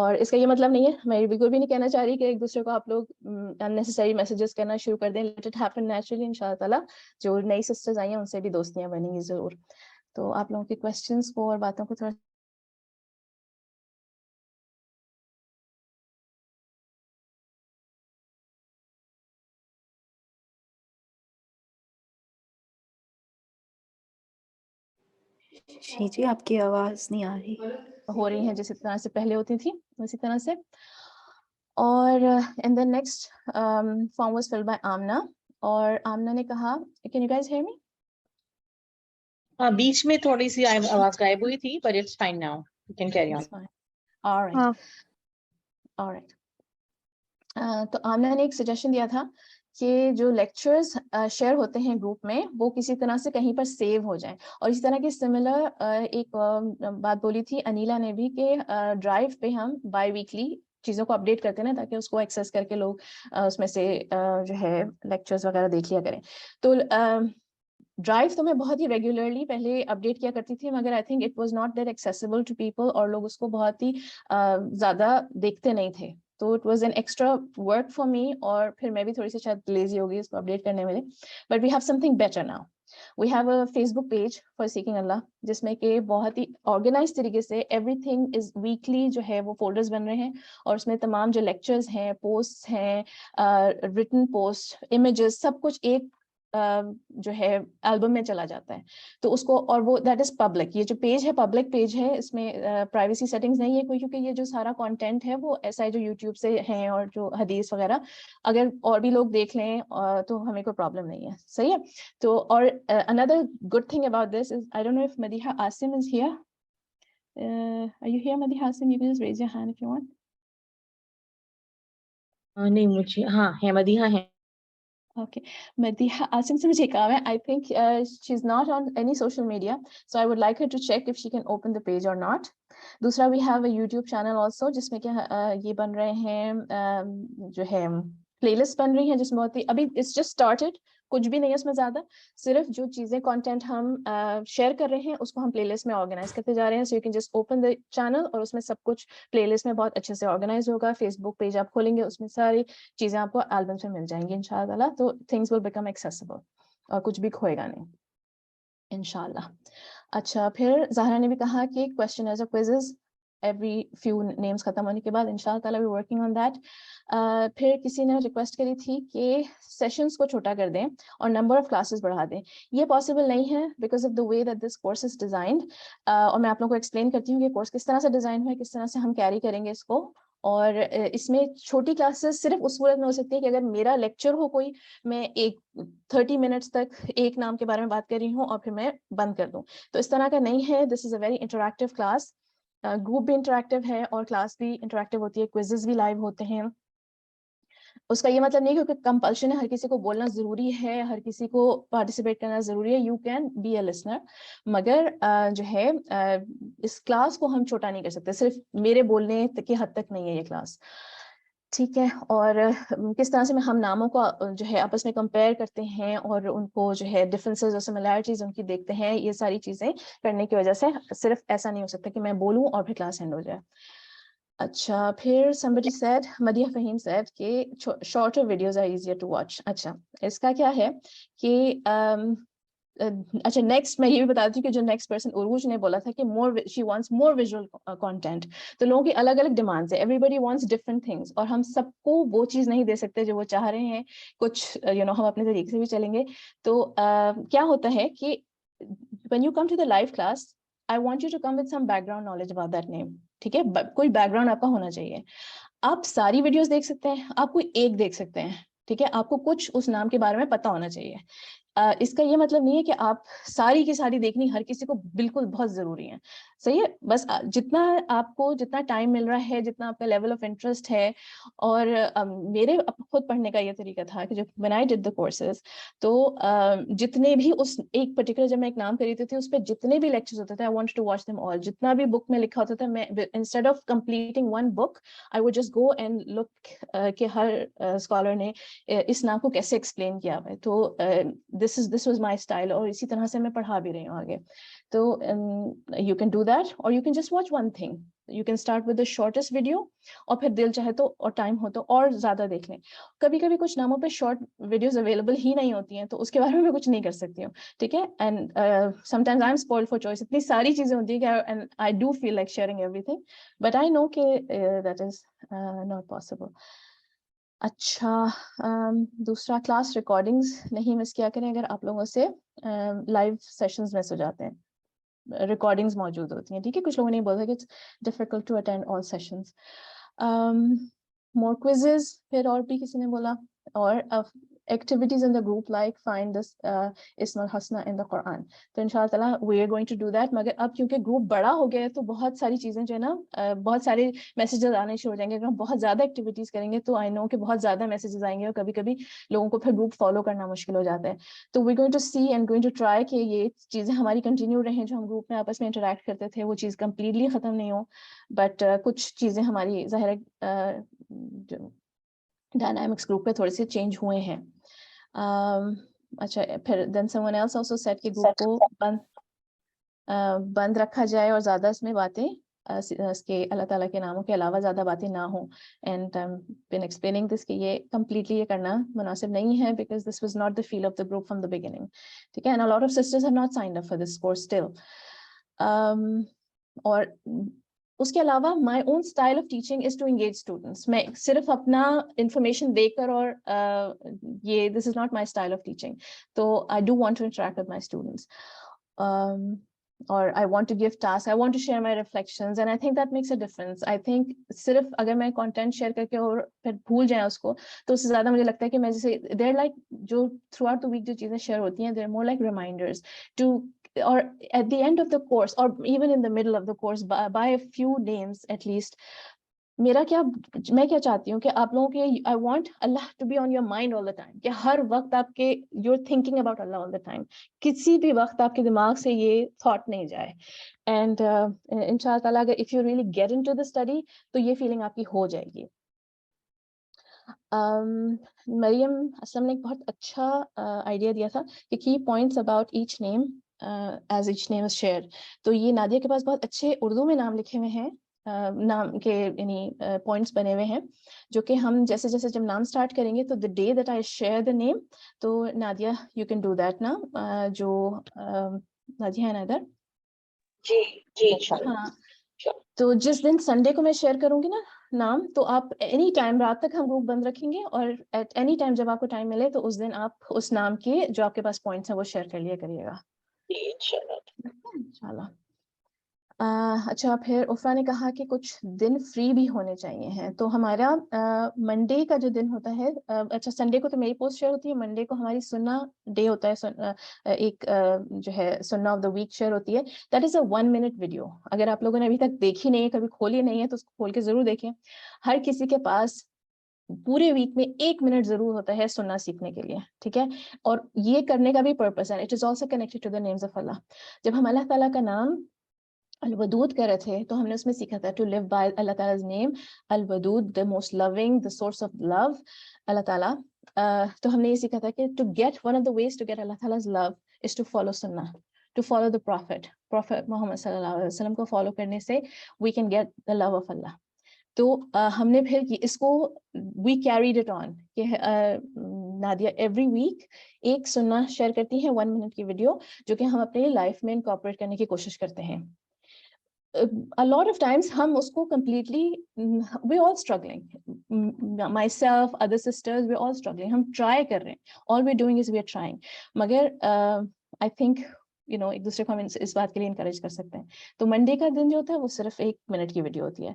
اور اس کا یہ مطلب نہیں ہے, میں بالکل بھی نہیں کہنا چاہ رہی کہ ایک دوسرے کو آپ لوگ unnecessary messages کرنا شروع کر دیں. let it happen naturally ان شاء اللہ تعالیٰ. جو نئی سسٹرز آئی ہیں ان سے بھی دوستیاں بنیں گی ضرور. تو آپ لوگوں کے کوشچنس کو اور باتوں کو تھوڑا جی آپ کی آواز نہیں آ رہی. ہو رہی ہیں جس طرح سے پہلے ہوتی تھی اسی طرح سے. اور and the next form was filled by Amna, اور آمنہ نے کہا, can you guys hear me? ہاں بیچ میں تھوڑی سی آواز غائب ہوئی تھی, but it's fine now. You can carry on. It's fine. All right. All right. تو آمنہ نے ایک سجیشن دیا تھا کہ جو لیکچرز شیئر ہوتے ہیں گروپ میں وہ کسی طرح سے کہیں پر سیو ہو جائیں, اور اسی طرح کی سملر ایک بات بولی تھی انیلا نے بھی کہ ڈرائیو پہ ہم بائی ویکلی چیزوں کو اپڈیٹ کرتے ہیں نا, تاکہ اس کو ایکسیس کر کے لوگ اس میں سے جو ہے لیکچرز وغیرہ دیکھ لیا کریں. تو ڈرائیو تو میں بہت ہی ریگولرلی پہلے اپڈیٹ کیا کرتی تھی, مگر I think it was not that accessible to people, اور لوگ اس کو بہت ہی زیادہ دیکھتے نہیں تھے. تو it was an extra work for me, اور پھر میں بھی تھوڑی سی شاید لیزی ہو گئی اس کو اپڈیٹ کرنے میں. But we have something better now. We have a Facebook page for seeking Allah, جس میں کہ بہت ہی آرگنائز طریقے سے ایوری تھنگ از ویکلی جو ہے وہ فولڈرز بن رہے ہیں, اور اس میں تمام جو لیکچرز ہیں, پوسٹ ہیں, ریٹن پوسٹ, امیجز, سب کچھ ایک جو ہے البم میں چلا جاتا ہے. تو اس کو, اور وہ دیٹ از پبلک, یہ جو پیج ہے پبلک پیج ہے, اس میں پرائیویسی سیٹنگز نہیں ہے کوئی, کیونکہ یہ جو سارا کانٹینٹ ہے وہ ایسا ہے جو یوٹیوب سے ہیں اور جو حدیث وغیرہ, اگر اور بھی لوگ دیکھ لیں تو ہمیں کوئی پرابلم نہیں ہے. صحیح ہے. تو اور another good thing about this is, I don't know if Madiha Asim is here. Are you here, Madiha Asim? You can just raise your hand if you want. نہیں مجھے, ہاں ہے مدیحہ ہے. Okay, Madiha Asim se mujhe kaam hai. I think she's not on any social media, so I would like her to check if she can open the page or not. Dusra, we have a YouTube channel also, jisme ke ye ban rahe hain, jo hai playlist ban rahi hai, jisme bahut hi abhi it's just started, کچھ بھی نہیں ہے اس میں زیادہ, صرف جو چیزیں content ہم شیئر کر رہے ہیں اس کو ہم پلے لسٹ میں آرگنائز کرتے جا رہے ہیں. So you can just open the channel, اور اس میں سب کچھ پلے لسٹ میں بہت اچھے سے آرگنائز ہوگا. فیس بک پیج آپ کھولیں گے, اس میں ساری چیزیں آپ کو البم سے مل جائیں گی انشاءاللہ. تو تھنگس ول بیکم ایکسیسیبل, اور کچھ بھی کھوئے گا نہیں انشاءاللہ. اچھا, پھر زہرا نے بھی کہا کہ question as a quizzes every few names ختم ہونے کے بعد انشاءاللہ تعالیٰ وی ورکنگ آن دیٹ. پھر کسی نے ریکویسٹ کری تھی کہ سیشنز کو چھوٹا کر دیں اور نمبر آف کلاسز بڑھا دیں. یہ پاسبل نہیں ہے because of the way that this course is designed, اور میں آپ لوگوں کو ایکسپلین کرتی ہوں کہ کورس کس طرح سے ڈیزائن ہوا ہے, کس طرح سے ہم کیری کریں گے اس کو. اور اس میں چھوٹی کلاسز صرف اس صورت میں ہو سکتی ہے کہ اگر میرا لیکچر ہو کوئی, میں ایک 30 منٹس تک ایک نام کے بارے میں بات کر رہی ہوں اور پھر میں بند کر دوں. تو اس طرح کا نہیں ہے. This is a very interactive class, group بھی انٹریکٹیو ہے اور کلاس بھی انٹریکٹیو ہوتی ہے, کوئزز بھی لائیو ہوتے ہیں. اس کا یہ مطلب نہیں کیونکہ کمپلشن ہے, ہر کسی کو بولنا ضروری ہے, ہر کسی کو پارٹیسپیٹ کرنا ضروری ہے. You can be a listener, مگر جو ہے اس کلاس کو ہم چھوٹا نہیں کر سکتے, صرف میرے بولنے کی حد تک نہیں ہے یہ کلاس. ٹھیک ہے. اور کس طرح سے ہم ناموں کو جو ہے آپس میں کمپیئر کرتے ہیں اور ان کو جو ہے ڈفرینسز اور سملیرٹیز ان کی دیکھتے ہیں, یہ ساری چیزیں کرنے کی وجہ سے صرف ایسا نہیں ہو سکتا کہ میں بولوں اور پھر کلاس اینڈ ہو جائے. اچھا, پھر somebody said, Madiha Fahim said کہ shorter videos are easier to watch. اچھا, اس کا کیا ہے کہ اچھا نیکسٹ میں یہ بھی بتا دوں کہ جو نیکسٹ پرسن عروج نے بولا تھا کہ she wants more visual content. تو لوگوں کی الگ الگ ڈیمانڈس ہیں, everybody wants different things, اور ہم سب کو وہ چیز نہیں دے سکتے جو وہ چاہ رہے ہیں. کچھ ہم اپنے طریقے سے بھی چلیں گے. تو کیا ہوتا ہے کہ when you come to the live class, I want you to come with some background knowledge about that name. ٹھیک ہے, کوئی بیک گراؤنڈ آپ کا ہونا چاہیے. آپ ساری ویڈیوز دیکھ سکتے ہیں, آپ کوئی ایک دیکھ سکتے ہیں. ٹھیک ہے, آپ کو کچھ اس نام کے بارے میں پتا ہونا چاہیے. اس کا یہ مطلب نہیں ہے کہ آپ ساری کی ساری دیکھنی ہر کسی کو بالکل بہت ضروری ہے. صحیح ہے, بس جتنا آپ کو جتنا ٹائم مل رہا ہے, جتنا آپ کا لیول آف انٹرسٹ ہے. اور میرے خود پڑھنے کا یہ طریقہ تھا کہ جب when I did the courses, تو جتنے بھی اس ایک پرٹیکولر, جب میں ایک نام کری تھی اس پہ جتنے بھی لیکچرز ہوتے تھے I wanted to watch them all. جتنا بھی بک میں لکھا ہوتا تھا, میں instead of completing one book I would just go and look کہ ہر اسکالر نے اس نام کو کیسے ایکسپلین کیا ہے. تو this was my style, اور اسی طرح سے میں پڑھا بھی رہی ہوں آگے. تو you can do that, or you can just watch one thing. You can start with the shortest video, اور پھر دل چاہے تو اور ٹائم ہو تو اور زیادہ دیکھ لیں. کبھی کبھی کچھ ناموں پہ شارٹ ویڈیوز اویلیبل ہی نہیں ہوتی ہیں, تو اس کے بارے میں کچھ نہیں کر سکتی ہوں. ٹھیک ہے, and sometimes I'm spoiled for choice. اتنی ساری چیزیں ہوتی ہیں کہ and I do feel like sharing everything, but I know کہ that is not possible. اچھا, دوسرا کلاس ریکارڈنگز نہیں مس کیا کریں اگر آپ لوگوں سے لائیو سیشنز مس ہو جاتے ہیں. ریکارڈنگز موجود ہوتی ہیں. ٹھیک ہے, کچھ لوگوں نے بولا کہ it's difficult to attend all sessions. More quizzes, پھر اور بھی کسی نے بولا, اور activities in the group like find this Ism al-Husna in the Quran. تو انشاءاللہ تعالیٰ we are going to do that. مگر اب کیونکہ گروپ بڑا ہو گیا ہے تو بہت ساری چیزیں جو ہے نا بہت سارے میسیجز آنے شروع ہو جائیں گے. اگر ہم بہت زیادہ ایکٹیویٹیز کریں گے تو آئی نو کہ بہت زیادہ میسیجز آئیں گے اور کبھی کبھی لوگوں کو پھر گروپ فالو کرنا مشکل ہو جاتا ہے. تو we're going to see and going to try کہ یہ چیزیں ہماری کنٹینیو رہیں جو ہم گروپ میں آپس میں انٹریکٹ کرتے تھے وہ چیز کمپلیٹلی ختم نہیں ہو. بٹ کچھ چیزیں ہماری ظاہر ہے ڈائنامکس گروپ پہ تھوڑے سے چینج ہوئے ہیں. اچھا پھر then someone else also said کہ گروپ کو بند رکھا جائے اور زیادہ اس میں باتیں اس کے اللہ تعالیٰ کے ناموں کے علاوہ زیادہ باتیں نہ ہوں. اینڈ بین ایکسپلیننگ دس کہ یہ کمپلیٹلی یہ کرنا مناسب نہیں ہے because this was not the feel of the group from the beginning. ٹھیک ہے. And a lot of sisters have not signed up for this course still. اور اس کے علاوہ my own style of teaching is to engage students. میں صرف اپنا information دے کر اور یہ this is not my style of teaching. تو I do want to interact with my students اور I want to give tasks, I want to share my reflections and I think that makes a difference. I think صرف اگر میں content share کر کے اور پھر بھول جائیں اس کو تو اس سے زیادہ مجھے لگتا ہے کہ میں جیسے they're like جو through out the week جو چیزیں share ہوتی ہیں they're more like reminders to or at the end of the course or even in the middle of the course by a few names at least. میرا کیا میں کیا چاہتی ہوں کہ آپ لوگوں کے I want Allah to be on your mind all the time کہ ہر وقت آپ کے you're thinking about Allah all the time. کسی بھی وقت آپ کے دماغ سے یہ thought نہیں جائے. And انشاءاللہ تعالیٰ اگر if you really get into the study تو یہ feeling آپ کی ہو جائے گی. مریم اسلم نے ایک بہت اچھا آئیڈیا دیا تھا کہ key points about each name as each name is shared. تو یہ نادیہ کے پاس بہت اچھے اردو میں نام لکھے ہوئے ہیں نام کے یعنی پوائنٹس بنے ہوئے ہیں جو کہ ہم جیسے جیسے جب نام اسٹارٹ کریں گے تو the day that I share the name تو Nadia you can do that نا. جو نادیہ ہے نا ادھر جی جی انشاءاللہ. ہاں تو جس دن سنڈے کو میں شیئر کروں گی نا نام تو آپ اینی ٹائم رات تک ہم گروپ بند رکھیں گے اور ایٹ اینی ٹائم جب آپ کو ٹائم ملے تو اس دن آپ اس نام کے جو آپ کے پاس پوائنٹس ہیں وہ شیئر کر لیا کریے گا. جی انشاءاللہ. انشاءاللہ. اچھا پھر عفرا نے کہا کہ کچھ دن فری بھی ہونے چاہیے ہیں. تو ہمارا منڈے کا جو دن ہوتا ہے اچھا سنڈے کو تو میری پوسٹ شیئر ہوتی ہے. منڈے کو ہماری سننا ڈے ہوتا ہے ایک جو ہے سننا آف دا ویک شیئر ہوتی ہے. That is a 1 minute video. اگر آپ لوگوں نے ابھی تک دیکھی نہیں ہے کبھی کھولی نہیں ہے تو اس کو کھول کے ضرور دیکھیں. ہر کسی کے پاس پورے ویک میں 1 منٹ ضرور ہوتا ہے سننا سیکھنے کے لیے. ٹھیک ہے. اور یہ کرنے کا بھی پرپز ہے. It is also connected to the names of Allah. جب ہم اللہ تعالیٰ کا نام الودود کر رہے تھے تو ہم نے اس میں سیکھا تھا ٹو لیو بائی اللہ تعالیٰ name Alwadud, the most loving, the source of love Allah تعالیٰ. تو ہم نے یہ سیکھا تھا کہ to get one of the ways to get Allah love is to ٹو فالو سننا, to follow the prophet Muhammad صلی اللہ علیہ وسلم کو فالو کرنے سے we can get the love of Allah. تو ہم نے پھر اس کو وی کیریڈ اٹ آن کہ نادیہ ایوری ویک ایک سننا شیئر کرتی ہے 1 minute کی ویڈیو جو کہ ہم اپنے لائف میں انکارپوریٹ کرنے کی کوشش کرتے ہیں. A lot of times ہم اس کو completely we're all struggling, myself, other sisters, we're all struggling. ہم try کر رہے ہیں. All we're doing is we're trying. مگر I think you know ایک دوسرے کو ہم اس بات کے لیے انکریج کر سکتے ہیں. تو منڈے کا دن جو ہوتا ہے وہ صرف 1 minute کی ویڈیو ہوتی ہے.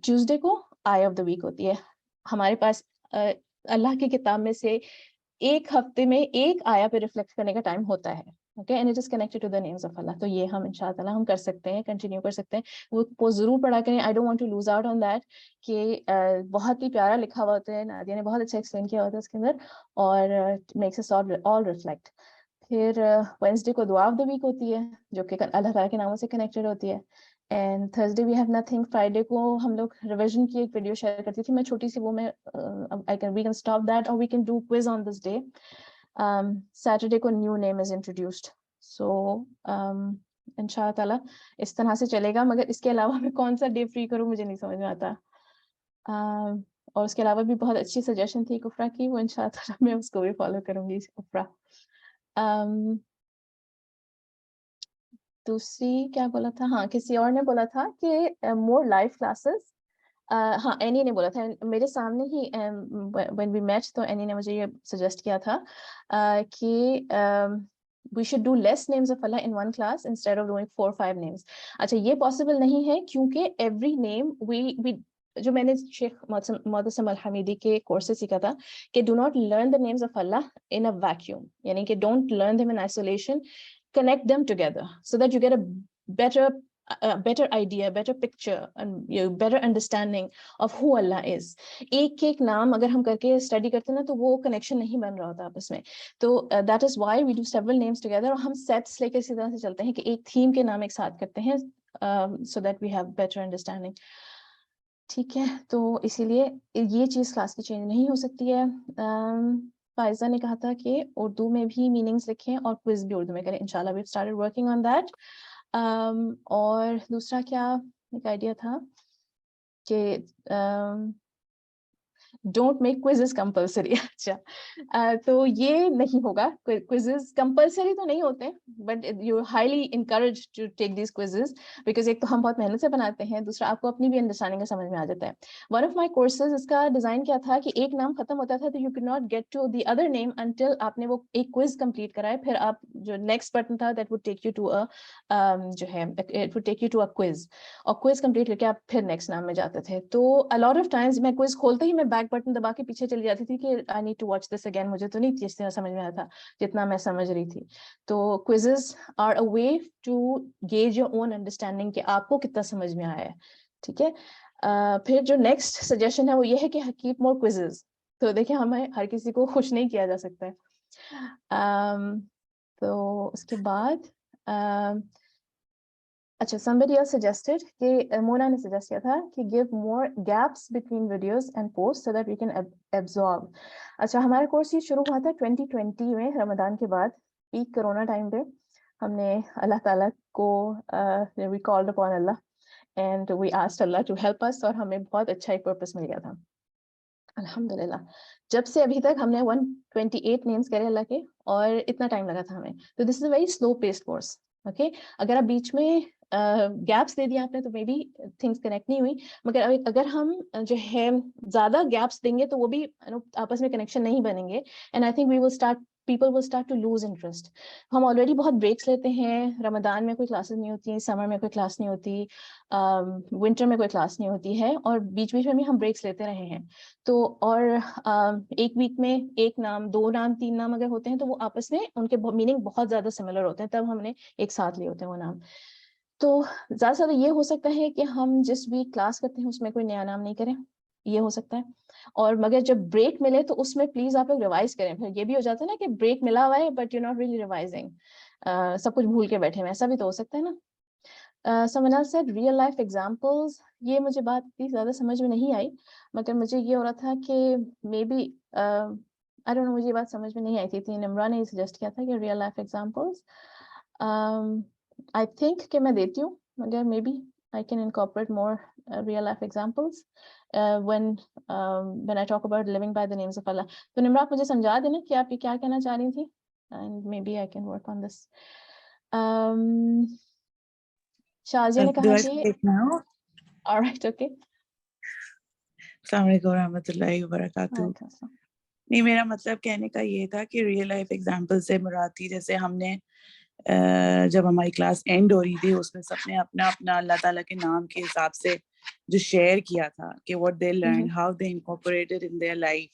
ٹیوزڈے کو آئی آف دا ویک ہوتی ہے. ہمارے پاس اللہ کی کتاب میں سے ایک ہفتے میں ایک آیا پہ ریفلیکٹ کرنے کا ٹائم ہوتا ہے. Okay, and it is connected to the names of Allah. تو یہ ہم انشاءاللہ ہم کر سکتے ہیں, کنٹینیو کر سکتے ہیں. وہ پوسٹ ضرور پڑھا کریں. I don't want to lose out on that کہ بہت ہی پیارا لکھا ہوا ہوتا ہے. نادیہ نے بہت اچھا ایکسپلین کیا ہوتا ہے اس کے اندر اور makes us all reflect. پھر وینسڈے کو دعا آف دا ویک ہوتی ہے جو کہ اللہ تعالیٰ کے ناموں سے کنیکٹڈ ہوتی ہے. And Thursday we have nothing. Friday کو ہم لوگ ریویژن کی ایک ویڈیو شیئر کرتی تھی میں چھوٹی سی, وہ میں we can stop that or we can do quiz on this day. Saturday کو new name is introduced. So انشاءاللہ تعالیٰ اس طرح سے چلے گا. مگر اس کے علاوہ میں کون سا ڈے فری کروں مجھے نہیں سمجھ میں آتا. اور اس کے علاوہ بھی بہت اچھی سجیشن تھی کفرا کی, وہ انشاءاللہ تعالیٰ میں اس کو بھی فالو کروں گی. کفرا دوسری کیا بولا تھا, ہاں کسی اور نے بولا تھا کہ مور لائف کلاسز. ہاں اینی نے بولا تھا میرے سامنے ہی when we met تو اینی نے مجھے یہ سجیسٹ کیا تھا کہ we should do less names of Allah in one class instead of doing 4 or 5 names. اچھا یہ possible نہیں ہے کیونکہ every name we جو میں نے شیخ معتصم الحمیدی کے کورس سے سیکھا تھا کہ do not learn the names of Allah in a vacuum, یعنی کہ don't learn them in isolation, connect them together so that you get a better idea, better picture and better understanding of who Allah is. ایک ایک نام اگر ہم کر کے study کرتے ہیں نا تو وہ کنیکشن نہیں بن رہا ہوتا آپس میں. تو that is why we do several names together, اور ہم سیٹس لے کے اسی طرح سے چلتے ہیں کہ ایک تھیم کے نام ایک ساتھ کرتے ہیں so that we have better understanding. ٹھیک ہے, تو اسی لیے یہ چیز کلاس کی چینج نہیں ہو سکتی ہے. فائزہ نے کہا تھا کہ اردو میں بھی میننگز لکھیں اور کوئز بھی اردو میں کریں. انشاءاللہ we've started working on that. اور دوسرا کیا ایک آئیڈیا تھا کہ ڈونٹ میک کوئزز کمپلسری. اچھا, تو یہ نہیں ہوگا. کوئزز کمپلسری تو نہیں ہوتے, but you highly encourage to take these quizzes, because ایک تو ہم بہت محنت سے بناتے ہیں, دوسرا آپ کو اپنی بھی انڈرسٹینڈنگ کا سمجھ میں آ جاتا ہے. ون آف مائی کورسز اس کا ڈیزائن کیا تھا کہ ایک نام ختم ہوتا تھا تو you can not get to the other name until آپ نے وہ ایک کوئز کمپلیٹ کرائے, پھر آپ جو نیکسٹ بٹن تھا that would take you to جو ہے it would take you to a quiz, اور کوئز کمپلیٹ کر کے آپ پھر نیکسٹ نام میں جاتے تھے. تو a lot of times میں کوئز کھولتے ہی میں بیک بٹن دبا کے پیچھے چلی جاتی تھی کہ I need to watch this again, مجھے تو نہیں جس طرح سمجھ میں آیا تھا جتنا میں سمجھ رہی تھی. تو quizzes are a way to gauge your own understanding کہ آپ کو کتنا سمجھ میں آیا ہے. ٹھیک ہے, پھر جو نیکسٹ سجیشن ہے وہ یہ ہے کہ keep more quizzes. تو دیکھیں ہمیں ہر کسی کو خوش نہیں کیا جا سکتا ہے. تو اس کے بعد اچھا, somebody else suggested کہ مونا نے سجیسٹ کیا تھا کہ give more gaps between videos and posts so that we can absorb. اچھا, ہمارا کورس یہ شروع ہوا تھا 2020 میں رمضان کے بعد, پیک کرونا ٹائم پہ. ہم نے اللہ تعالیٰ کو we called upon Allah and we asked Allah to help us, اور ہمیں بہت اچھا ایک پرپس مل گیا تھا الحمدللہ. جب سے ابھی تک ہم نے 128 نیمز کرے اللہ کے, اور اتنا ٹائم لگا تھا ہمیں. تو this is a very slow pace course. Okay, اگر آپ بیچ میں گیپس دے دیا آپ نے تو مے بی تھنگس کنیکٹ نہیں ہوئی, مگر اگر ہم جو ہے زیادہ گیپس دیں گے تو وہ بھی آپس میں کنیکشن نہیں بنیں گے. And I think people will start to lose interest. ہم آلریڈی بہت بریکس لیتے ہیں. رمضان میں کوئی کلاسز نہیں ہوتی, سمر میں کوئی کلاس نہیں ہوتی, ونٹر میں کوئی کلاس نہیں ہوتی ہے, اور بیچ بیچ میں بھی ہم بریکس لیتے رہے ہیں. تو اور ایک ویک میں ایک نام, دو نام, تین نام اگر ہوتے ہیں تو وہ آپس میں ان کے میننگ بہت زیادہ سملر ہوتے ہیں, تب ہم نے ایک ساتھ لیے ہوتے ہیں وہ نام. تو زیادہ سے زیادہ یہ ہو سکتا ہے کہ ہم جس ویک کلاس کرتے ہیں اس میں کوئی نیا نام نہیں کریں, یہ ہو سکتا ہے. اور مگر جب بریک ملے تو اس میں پلیز آپ لوگ ریوائز کریں. پھر یہ بھی ہو جاتا ہے نا کہ بریک ملا ہوا ہے but you not really revising, سب کچھ بھول کے بیٹھے ہیں, ایسا بھی تو ہو سکتا ہے نا. someone else said real life examples. یہ مجھے بات اتنی زیادہ سمجھ میں نہیں آئی, مگر مجھے یہ ہو رہا تھا کہ maybe I don't know, مجھے یہ بات سمجھ میں نہیں آئی تھی. نمرا نے سجیسٹ کیا تھا کہ real life examples. I think کہ میں دیتی ہوں, مگر maybe I can incorporate more real life examples when I talk about living by the names of Allah. تو نمرا آپ مجھے سمجھا دینا کہ آپ یہ کیا کہنا چاہ رہی تھی, and maybe I can work on this. Shazia نے کہا کہ all right, okay. السلام علیکم ورحمۃ اللہ وبرکاتہ. نہیں, میرا مطلب کہنے کا یہ تھا کہ ریئل لائف ایگزامپل سے مراد تھی جیسے ہم نے جب ہماری کلاس اینڈ ہو رہی تھی اس میں سب نے اپنا اپنا اللہ تعالیٰ کے نام کے حساب سے جو شیئر کیا تھا کہ what they learned, how they incorporated in their life.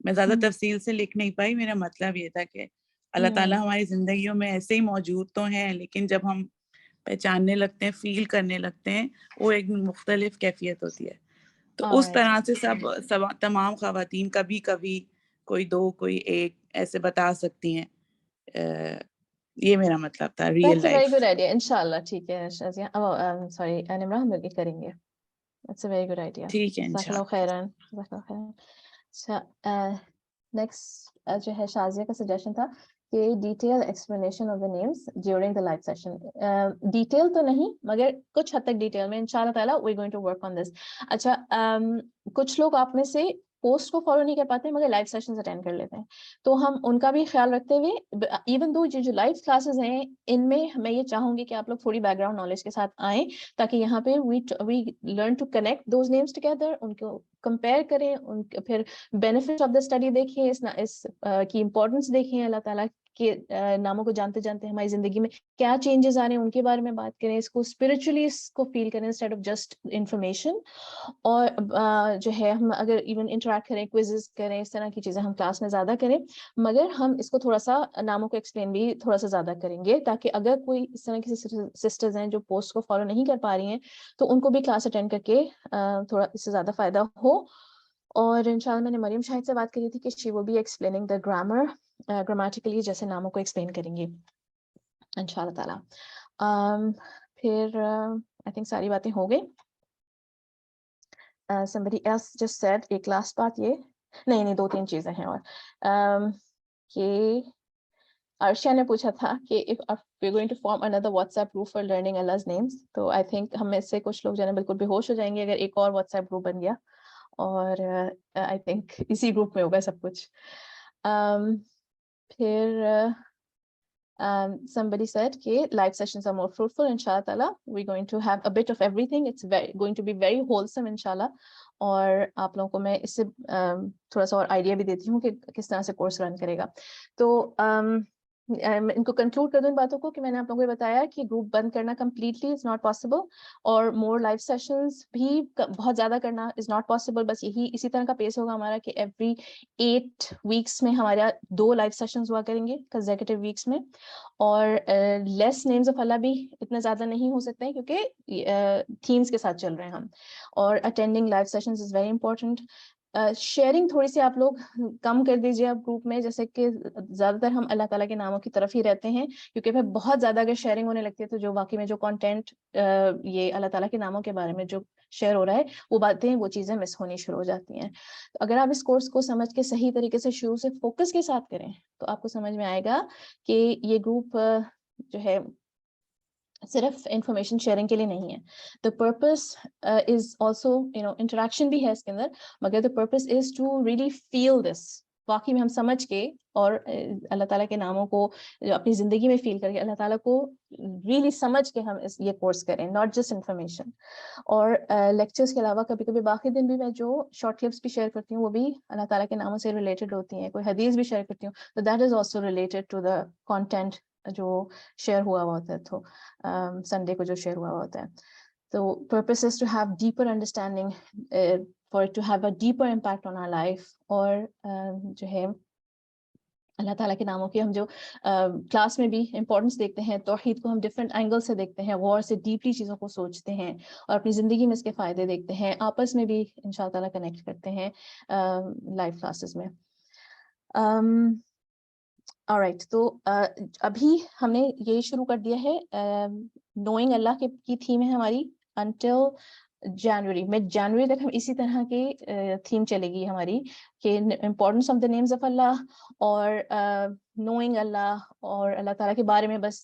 میں زیادہ تفصیل سے لکھ نہیں پائی. میرا مطلب یہ تھا کہ اللہ تعالیٰ ہماری زندگیوں میں ایسے ہی موجود تو ہیں, لیکن جب ہم پہچاننے لگتے ہیں, فیل کرنے لگتے ہیں, وہ ایک مختلف کیفیت ہوتی ہے. تو اس طرح سے سب تمام خواتین کبھی کبھی کوئی دو کوئی ایک ایسے بتا سکتی ہیں. یہ میرا مطلب تھا real life. Very good idea. انشاءاللہ ٹھیک ہے شازیہ, سوری نمرا, ہم لوگ کریں گے. It's a very good idea. ٹھیک ہے جزاک اللہ خیرن, جزاک اللہ خیرن. اچھا, نیکسٹ جو ہے شازیہ کا سجیشن تھا کہ detail explanation of the names during the life session. Detail تو نہیں مگر کچھ حد تک ڈیٹیل میں انشاءاللہ تعالیٰ we going to work on this. اچھا, کچھ لوگ آپ میں سے پوسٹ کو فالو نہیں کر پاتے مگر لائیو سیشنز اٹینڈ کر لیتے ہیں, تو ہم ان کا بھی خیال رکھتے ہوئے ایون دو جو لائیو کلاسز ہیں ان میں میں یہ چاہوں گی کہ آپ لوگ تھوڑی بیک گراؤنڈ نالج کے ساتھ آئیں تاکہ یہاں پہ we learn to connect those names together, ان کو کمپیئر کریں, ان پھر بینیفٹ آف دا اسٹڈی دیکھیں, اس کی امپورٹنس دیکھیں, اللہ تعالیٰ کے ناموں کو جانتے جانتے ہماری زندگی میں کیا چینجز آ رہے ہیں ان کے بارے میں بات کریں, اس کو اسپرچولی اس کو فیل کریں انسٹیڈ آف جسٹ انفارمیشن. اور جو ہے ہم اگر ایون انٹریکٹ کریں, کوئزز کریں, اس طرح کی چیزیں ہم کلاس میں زیادہ کریں, مگر ہم اس کو تھوڑا سا ناموں کو ایکسپلین بھی تھوڑا سا زیادہ کریں گے, تاکہ اگر کوئی اس طرح کی سسٹرز ہیں جو پوسٹ کو فالو نہیں کر پا رہی ہیں تو ان کو بھی کلاس اٹینڈ کر کے تھوڑا اس سے زیادہ فائدہ ہو. اور انشاءاللہ میں نے مریم شاہد سے بات کری تھی کہ she will be explaining the grammar grammatically, جیسے ناموں کو ایکسپلین کریں گی انشاءاللہ تعالی. پھر آئی تھنک ساری باتیں ہو گئی. somebody else just said ایک لاسٹ بات یہ نہیں 2-3 چیزیں ہیں, اور کہ عرشیا نے پوچھا تھا کہ if we're going to form another WhatsApp group for learning Allah's names, تو I think ہم میں سے کچھ لوگ جو ہے بالکل بے ہوش ہو جائیں گے اگر ایک اور WhatsApp گروپ بن گیا, اور I think اسی گروپ میں ہوگا سب کچھ. پھر somebody said کہ live sessions are more fruitful inshallah ta'ala, we're going to have a bit of everything, it's going to be very wholesome inshallah. اور آپ لوگوں کو میں اس سے تھوڑا سا اور آئیڈیا بھی دیتی ہوں کہ کس طرح سے کورس رن کرے گا. تو ان کو کنکلوڈ کر دوں ان باتوں کو کہ میں نے آپ لوگوں کو بتایا کہ گروپ بند کرنا کمپلیٹلی از ناٹ پاسبل, اور مور لائیو سیشنز بھی بہت زیادہ کرنا از ناٹ پاسبل. بس اسی طرح کا پیس ہوگا ہمارا کہ ایوری 8 ویکس میں ہمارا 2 لائیو سیشنز ہوا کریں گے کنزیکٹیو ویکس میں, اور لیس نیمز آف اللہ بھی اتنے زیادہ نہیں ہو سکتے ہیں کیونکہ تھیمز کے ساتھ چل رہے ہیں ہم. اور اٹینڈنگ لائیو سیشنز از ویری امپورٹنٹ. شیئرنگ تھوڑی سی آپ لوگ کم کر دیجیے آپ گروپ میں, جیسے کہ زیادہ تر ہم اللہ تعالیٰ کے ناموں کی طرف ہی رہتے ہیں, کیونکہ پھر بہت زیادہ اگر شیئرنگ ہونے لگتی ہے تو جو واقعی میں جو کانٹینٹ یہ اللہ تعالیٰ کے ناموں کے بارے میں جو شیئر ہو رہا ہے وہ باتیں وہ چیزیں مس ہونی شروع ہو جاتی ہیں. تو اگر آپ اس کورس کو سمجھ کے صحیح طریقے سے شروع سے فوکس کے ساتھ کریں تو آپ کو سمجھ میں آئے گا کہ یہ گروپ جو ہے صرف انفارمیشن شیئرنگ کے لیے نہیں ہے. The purpose is also interaction بھی ہے اس کے اندر, مگر the purpose is to really feel this, واقعی میں ہم سمجھ کے اور اللہ تعالیٰ کے ناموں کو جو اپنی زندگی میں فیل کر کے اللہ تعالیٰ کو ریئلی سمجھ کے ہم یہ کورس کریں, ناٹ جسٹ انفارمیشن. اور لیکچرز کے علاوہ کبھی کبھی باقی دن بھی میں جو شارٹ کلپس بھی شیئر کرتی ہوں وہ بھی اللہ تعالیٰ کے ناموں سے ریلیٹڈ ہوتی ہیں, کوئی حدیث بھی شیئر کرتی ہوں تو that is also related to the content جو شیئر ہوا ہوا ہوتا ہے, تو سنڈے کو جو شیئر ہوا ہوا ہوتا ہے. تو purpose is to have deeper understanding, for it to have a deeper impact on our life. اور جو ہے اللہ تعالیٰ کے ناموں کی ہم جو کلاس میں بھی امپورٹنس دیکھتے ہیں, توحید کو ہم ڈفرینٹ اینگل سے دیکھتے ہیں, غور سے ڈیپلی چیزوں کو سوچتے ہیں اور اپنی زندگی میں اس کے فائدے دیکھتے ہیں, آپس میں بھی ان شاء اللہ تعالیٰ کنیکٹ کرتے ہیں لائیو کلاسز میں. alright, تو ابھی ہم نے یہ شروع کر دیا ہے, نوئنگ اللہ کی تھیم ہے ہماری انٹل جنوری, مڈ جنوری تک ہم اسی طرح کی تھیم چلے گی ہماری کہ importance of the names of Allah اور نوئنگ اللہ اور اللہ تعالیٰ کے بارے میں بس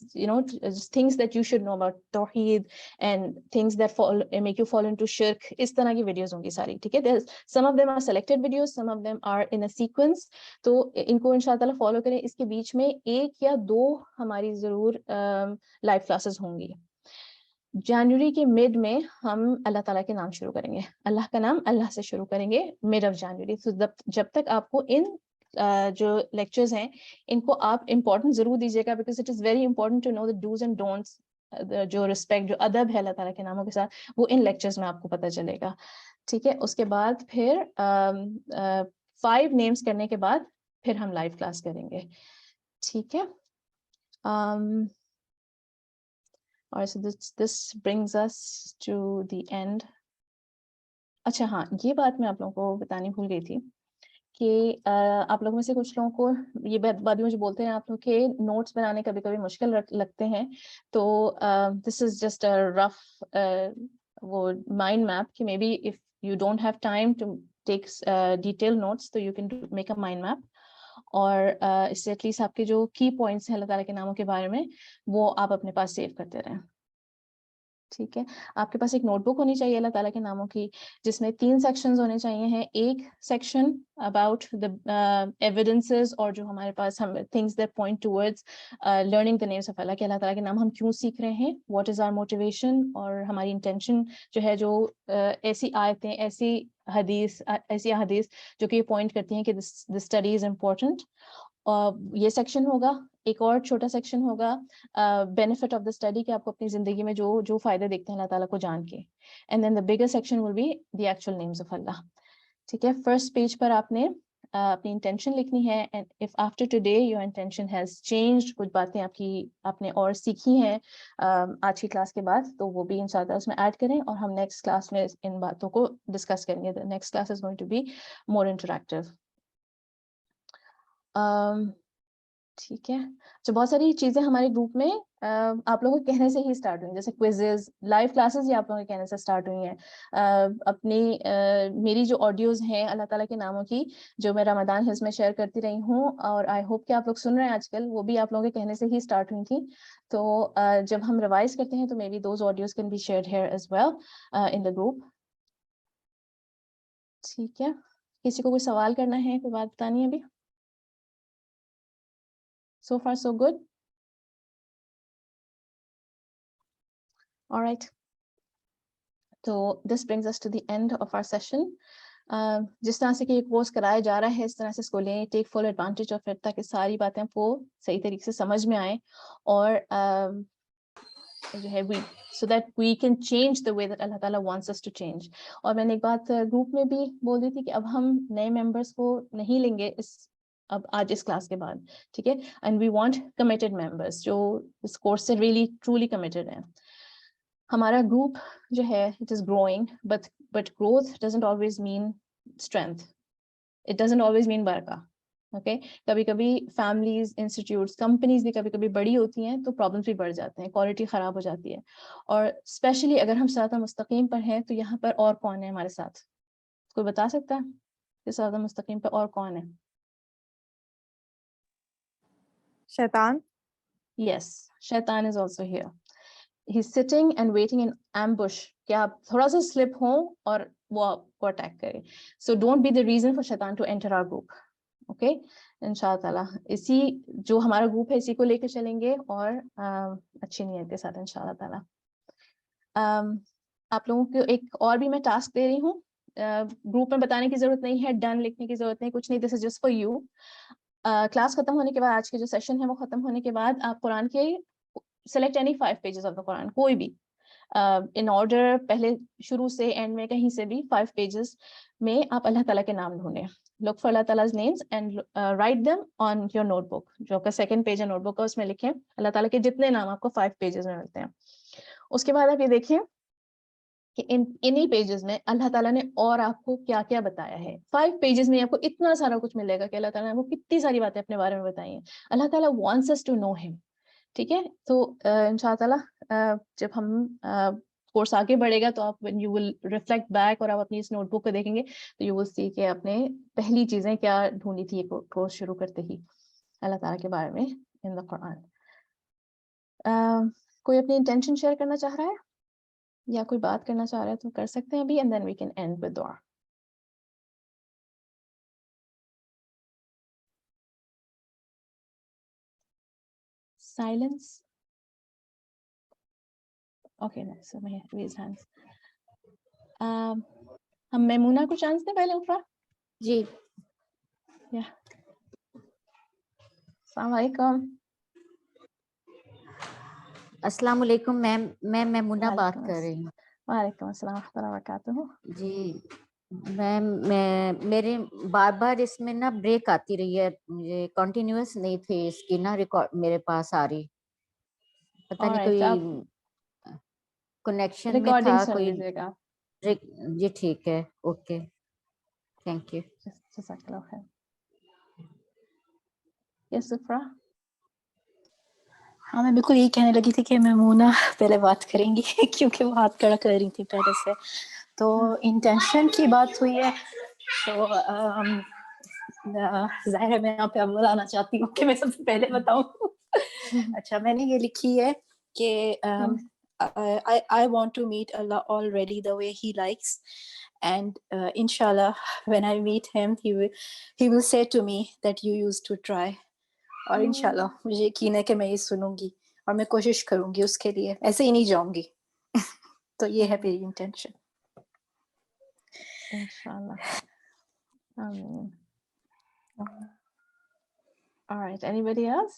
things that you should know about توحید and things that make you fall into شرک, اس طرح کی ویڈیوز ہوں گی ساری, ٹھیک ہے. Some of them are selected videos, some of them are in a sequence, تو ان کو ان شاء اللہ تعالیٰ فالو کریں. اس کے بیچ میں 1 یا 2 ہماری ضرور لائیو کلاسز ہوں گی. جنوری کے مڈ میں ہم اللہ تعالیٰ کے نام شروع کریں گے, اللہ کا نام اللہ سے شروع کریں گے مڈ آف جنوری. تو جب تک آپ کو ان جو لیکچرز ہیں ان کو آپ امپورٹنٹ ضرور دیجیے گا, because it is very important to know the dos and don'ts, جو رسپیکٹ جو ادب ہے اللہ تعالیٰ کے ناموں کے ساتھ وہ ان لیکچرز میں آپ کو پتہ چلے گا, ٹھیک ہے. اس کے بعد پھر 5 نیمز کرنے کے بعد پھر ہم لائیو کلاس کریں گے, ٹھیک ہے. اور so this brings us to the end. اچھا ہاں, یہ بات میں آپ لوگوں کو بتانی بھول گئی تھی کہ آپ لوگوں میں سے کچھ لوگوں کو یہ بات مجھے بولتے ہیں آپ لوگ کہ نوٹس بنانے کبھی کبھی مشکل لگتے ہیں, تو this is just a rough وہ مائنڈ میپ کہ maybe if you don't have time to take detailed notes تو you can make a mind map, اور اس سے ایٹ لیسٹ آپ کے جو کی پوائنٹس ہیں اللہ تعالیٰ کے ناموں کے بارے میں وہ آپ اپنے پاس سیو کرتے رہیں, ٹھیک ہے. آپ کے پاس ایک نوٹ بک ہونی چاہیے اللہ تعالیٰ کے ناموں کی, جس میں 3 سیکشنز ہونے چاہیے ہیں. ایک سیکشن اباؤٹ دا ایویڈنسز اور جو ہمارے پاس ہم things that point towards learning the names of Allah, کہ اللہ تعالیٰ کے نام ہم کیوں سیکھ رہے ہیں, واٹ از آر موٹیویشن اور ہماری انٹینشن جو ہے, جو ایسی آیتیں ایسی حدیث جو کہ یہ پوائنٹ کرتی ہیں کہ دس اسٹڈی از امپورٹنٹ. یہ سیکشن ہوگا. ایک اور چھوٹا سیکشن ہوگا benefit of the study کہ آپ کو اپنی زندگی میں جو فائدے دیکھتے ہیں اللہ تعالیٰ کو جان کے. And then the bigger section will be the actual names of Allah. ٹھیک ہے, فرسٹ پیج پر آپ نے اپنی انٹینشن لکھنی ہے. And if after today your intention has changed, کچھ باتیں آپ نے اور سیکھی ہیں آج کی کلاس کے بعد, تو وہ بھی انشاءاللہ اس میں ایڈ کریں, اور ہم نیکسٹ کلاس میں ان باتوں کو ڈسکس کریں گے. Next class is going to be more interactive. ٹھیک ہے, تو بہت ساری چیزیں ہمارے گروپ میں آپ لوگوں کے کہنے سے ہی اسٹارٹ ہوئی ہیں, جیسے کوئزز, لائیو کلاسز, یہ آپ لوگوں کے کہنے سے اسٹارٹ ہوئی ہیں. اپنی میری جو آڈیوز ہیں اللہ تعالیٰ کے ناموں کی, جو میں رمضان ہز میں شیئر کرتی رہی ہوں, اور آئی ہوپ کہ آپ لوگ سن رہے ہیں آج کل, وہ بھی آپ لوگوں کے کہنے سے ہی اسٹارٹ ہوئی تھیں. تو جب ہم ریوائز کرتے ہیں تو maybe those audios can be shared here as well in the group. ٹھیک ہے, کسی کو کوئی سوال کرنا ہے, کوئی بات بتانی ہے ابھی؟ So far so good. All right. So this brings us to the end of our session. جس طرح سے کہ یہ کورس کرایا جا رہا ہے, اس طرح سے اس کو لیں, ٹیک فل ایڈوانٹیج آف اٹ, تاکہ ساری باتیں آپ کو صحیح طریقے سے سمجھ میں آئیں, اور جو ہے so that we can change the way that اللہ تعالیٰ wants us to change. اور میں نے ایک بات گروپ میں بھی بول دی تھی کہ اب ہم نئے ممبرس کو نہیں لیں گے اب آج اس کلاس کے بعد, ٹھیک ہے. And we want committed members جو اس کورس سے ریئلی ٹرولی کمیٹیڈ ہیں. ہمارا گروپ جو ہے it is growing, but growth doesn't always mean strength, it doesn't always mean برکہ. اوکے, کبھی کبھی فیملیز, انسٹیٹیوٹس, کمپنیز بھی کبھی کبھی بڑی ہوتی ہیں تو پرابلمس بھی بڑھ جاتے ہیں, کوالٹی خراب ہو جاتی ہے. اور اسپیشلی اگر ہم صراط مستقیم پر ہیں, تو یہاں پر اور کون ہے ہمارے ساتھ؟ کوئی بتا سکتا ہے کہ صراط مستقیم پر اور کون ہے؟ شیطان. Yes, Shaitan is also here. He's sitting and waiting in ambush کہ آپ تھوڑا سا slip ہوں اور وہ آپ کو attack کرے. So don't be the reason for Shaitan to enter our group. Okay, انشاءاللہ تعالیٰ اسی جو ہمارا گروپ ہے اسی کو لے کے چلیں گے, اور اچھی نیت کے ساتھ انشاءاللہ تعالیٰ. آپ لوگوں کو ایک اور بھی میں ٹاسک دے رہی ہوں, گروپ میں بتانے کی ضرورت نہیں ہے, ڈن لکھنے کی ضرورت نہیں, کچھ نہیں, this is just for you. Class ختم ہونے کے بعد, آج کے جو سیشن ہے وہ ختم ہونے کے بعد, آپ قرآن کے select any 5 pages of the Quran, کوئی بھی ان آرڈر, پہلے شروع سے اینڈ میں کہیں سے بھی 5 pages میں آپ اللہ تعالیٰ کے نام ڈھونڈیں. لک فار اللہ تعالیٰ's names and write them on your notebook. جو آپ کا سیکنڈ پیج ہے نوٹ بک کا, اس میں لکھیں اللہ تعالیٰ کے جتنے نام آپ کو 5 pages میں ملتے ہیں. اس کے بعد آپ یہ دیکھیں کہ انہی پیجز میں اللہ تعالیٰ نے اور آپ کو کیا کیا بتایا ہے. 5 pages میں آپ کو اتنا سارا کچھ ملے گا کہ اللہ تعالیٰ نے آپ کو کتنی ساری باتیں اپنے بارے میں بتائی ہیں. اللہ تعالیٰ wants us to know him. ٹھیک ہے, تو انشاء اللہ جب ہم کورس آگے بڑھے گا تو آپ when you will reflect back اور آپ اپنی اس نوٹ بک کو دیکھیں گے تو you will see کہ آپ نے پہلی چیزیں کیا ڈھونڈی تھی یہ کورس شروع کرتے ہی اللہ تعالیٰ کے بارے میں in the Quran. کوئی اپنی انٹینشن شیئر کرنا چاہ رہا ہے یا کوئی بات کرنا چاہ رہا ہے تو کر سکتے ہیں ابھی, and then we can end with dua. Silence. Okay, no, so we raise hands. ہم میمونہ کو چانس دیں پہلے اوپر. جی السلام علیکم. السلام علیکم میم, میں میمونہ بات کر رہی ہوں. وعلیکم السلام ورحمۃ اللہ وبرکاتہ. جی میم, میرے بار بار اس میں نا بریک آتی رہی ہے, مجھے کنٹینیوس نہیں تھی اس کی نا ریکارڈ میرے پاس آ رہی, پتہ نہیں کوئی کنیکشن میں تھا کوئی. جی ٹھیک ہے, اوکے, تھینک یو. جزاک اللہ خیر. یس سفرا. ہاں میں بالکل یہی کہنے لگی تھی کہ میمونہ پہلے بات کریں گی کیونکہ وہ ہاتھ کھڑا کر رہی تھی پہلے سے. تو انٹینشن کی بات ہوئی ہے تو ظاہر ہے میں یہاں پہ اول آنا چاہتی ہوں کہ میں سب سے پہلے بتاؤں. اچھا, میں نے یہ لکھی ہے کہ I want to meet Allah already the way He likes, and inshallah when I meet Him He will say to me that you used to try. اور انشاءاللہ مجھے یقین ہے کہ میں یہ سنوں گی اور میں کوشش کروں گی اس کے لیے, ایسے ہی نہیں جاؤں گی. تو یہ ہے میری انٹینشن. انشاءاللہ. آمین. All right, anybody else?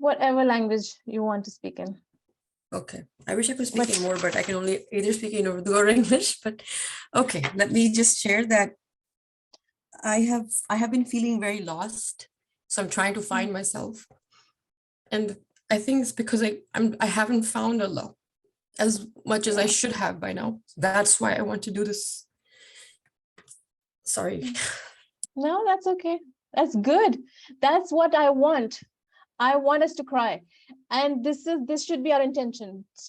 Whatever language you want to speak in. Okay, I wish I could speak in more, but I can only either speak in Urdu or English. But okay, let me just share that I have been feeling very lost, so I'm trying to find myself, and I think it's because I haven't found Allah as much as I should have by now. That's why I want to do this. Sorry. No, that's okay. That's good. That's what I want. I want us to cry. And this should be our intention.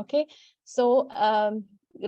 Okay? So,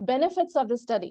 benefits of the study,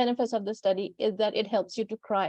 benefits of the study is that it helps you to cry.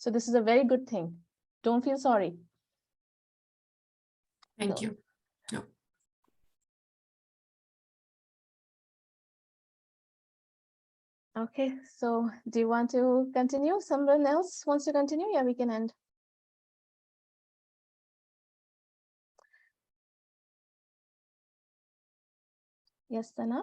So this is a very good thing. Don't feel sorry. Thank you. No. Okay, so do you want to continue? Someone else wants to continue? Yeah, we can end. Yes, Sana?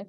If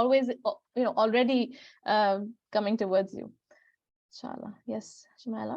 always, already coming towards you. Inshallah. Yes, Shumaila.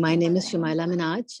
My name is Shumaila Minaj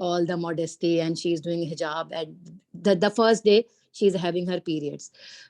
all the modesty and she is doing hijab at the first day she is having her periods।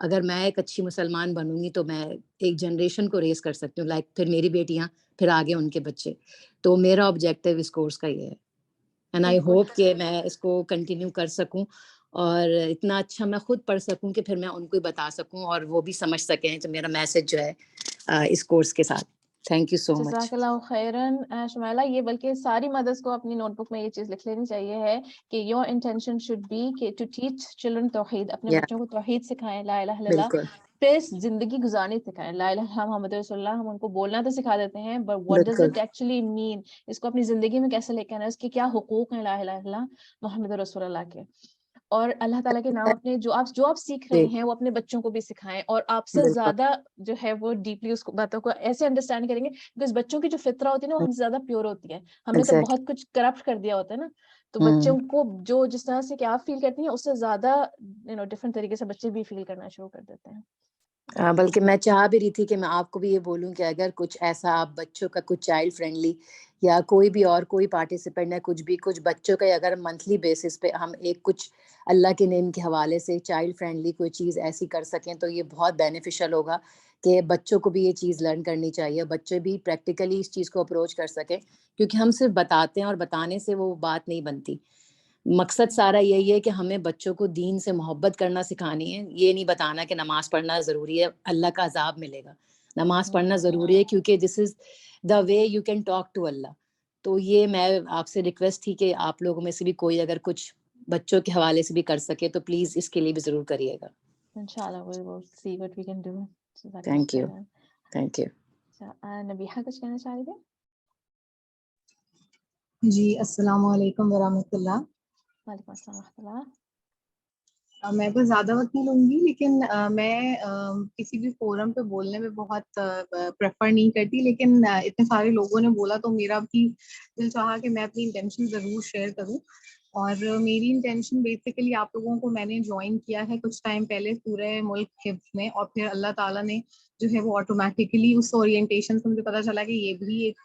اگر میں ایک اچھی مسلمان بنوں گی تو میں ایک generation کو ریز کر سکتی ہوں، لائک پھر میری بیٹیاں، پھر آگے ان کے بچے. تو میرا آبجیکٹیو اس کورس کا یہ ہے، اینڈ آئی ہوپ کہ میں اس کو کنٹینیو کر سکوں اور اتنا اچھا میں خود پڑھ سکوں کہ پھر میں ان کو بتا سکوں اور وہ بھی سمجھ سکیں تو میرا میسج جو ہے اس کورس کے ساتھ. تھینک یو سو مچ. جزاک اللہ خیرن شمائلہ. یہ بلکہ ساری مدرس کو اپنی نوٹ بک میں یہ چیز لکھ لینی چاہیے ہے کہ یور انٹینشن شوڈ بی کہ ٹو ٹیچ چلڈرن توحید، اپنے بچوں کو توحید سکھائیں، لا الہ الا اللہ، بالکل پھر زندگی گزارنی سکھائیں. لا الہ الا اللہ محمد رسول اللہ ہم ان کو بولنا تو سکھا دیتے ہیں، بٹ واٹ ڈز بالکل اٹ ایکچولی مین، اس کو اپنی زندگی میں کیسے لے کے آنا ہے، اس کے کیا حقوق ہیں لا الہ الا اللہ محمد رسول اللہ کے. اور اللہ تعالیٰ کے نام اپنے جو آپ سیکھ رہے جی ہیں وہ اپنے بچوں کو بھی سکھائیں، اور آپ سے بالکل زیادہ جو ہے وہ ڈیپلی اس باتوں کو ایسے انڈرسٹینڈ کریں گے، بیکاز بچوں کی جو فطرہ ہوتی ہے نا وہ ہم سے زیادہ پیور ہوتی ہے. ہم نے تو ایگزیکٹ. بہت کچھ کرپٹ کر دیا ہوتا ہے نا، تو بچوں کو جو جس طرح سے کہ آپ فیل کرتی ہیں اس سے زیادہ ڈفرینٹ طریقے سے بچے بھی فیل کرنا شروع کر دیتے ہیں. بلکہ میں چاہ بھی رہی تھی کہ میں آپ کو بھی یہ بولوں کہ اگر کچھ ایسا آپ بچوں کا کچھ چائلڈ فرینڈلی یا کوئی بھی اور کوئی پارٹیسپینٹ ہے، کچھ بچوں کا اگر منتھلی بیسس پہ ہم ایک کچھ اللہ کے نیم کے حوالے سے چائلڈ فرینڈلی کوئی چیز ایسی کر سکیں تو یہ بہت بینیفیشل ہوگا کہ بچوں کو بھی یہ چیز لرن کرنی چاہیے، بچے بھی پریکٹیکلی اس چیز کو اپروچ کر سکیں، کیونکہ ہم صرف بتاتے ہیں اور بتانے سے وہ بات نہیں بنتی. مقصد سارا یہی ہے کہ ہمیں بچوں کو دین سے محبت کرنا سکھانی ہے، یہ نہیں بتانا کہ نماز پڑھنا ضروری ہے، اللہ کا عذاب ملے گا. نماز پڑھنا ضروری ہے کیونکہ this is the way you can talk to Allah. تو یہ میں آپ سے ریکویسٹ تھی کہ آپ لوگوں میں سے بھی کوئی اگر کچھ بچوں کے حوالے سے بھی کر سکے تو پلیز اس کے لیے بھی ضرور کریے گا. انشاءاللہ we will see what we can do. Thank you. Thank you. Nabiha کچھ کہنا چاہ رہی تھے؟ جی السلام علیکم ورحمۃ اللہ. وعلیکم السلام ورحمۃ اللہ. میں تو زیادہ وقت نہیں لوں گی، لیکن میں کسی بھی فورم پہ بولنے میں بہت پریفر نہیں کرتی، لیکن اتنے سارے لوگوں نے بولا تو میرا بھی دل چاہا کہ میں اپنی انٹینشن ضرور شیئر کروں. اور میری انٹینشن بیسیکلی آپ لوگوں کو میں نے جوائن کیا ہے کچھ ٹائم پہلے سورہ ملک حفظ میں، اور پھر اللہ تعالیٰ نے جو ہے وہ آٹومیٹیکلی اس اورینٹیشن سے مجھے پتا چلا کہ یہ بھی ایک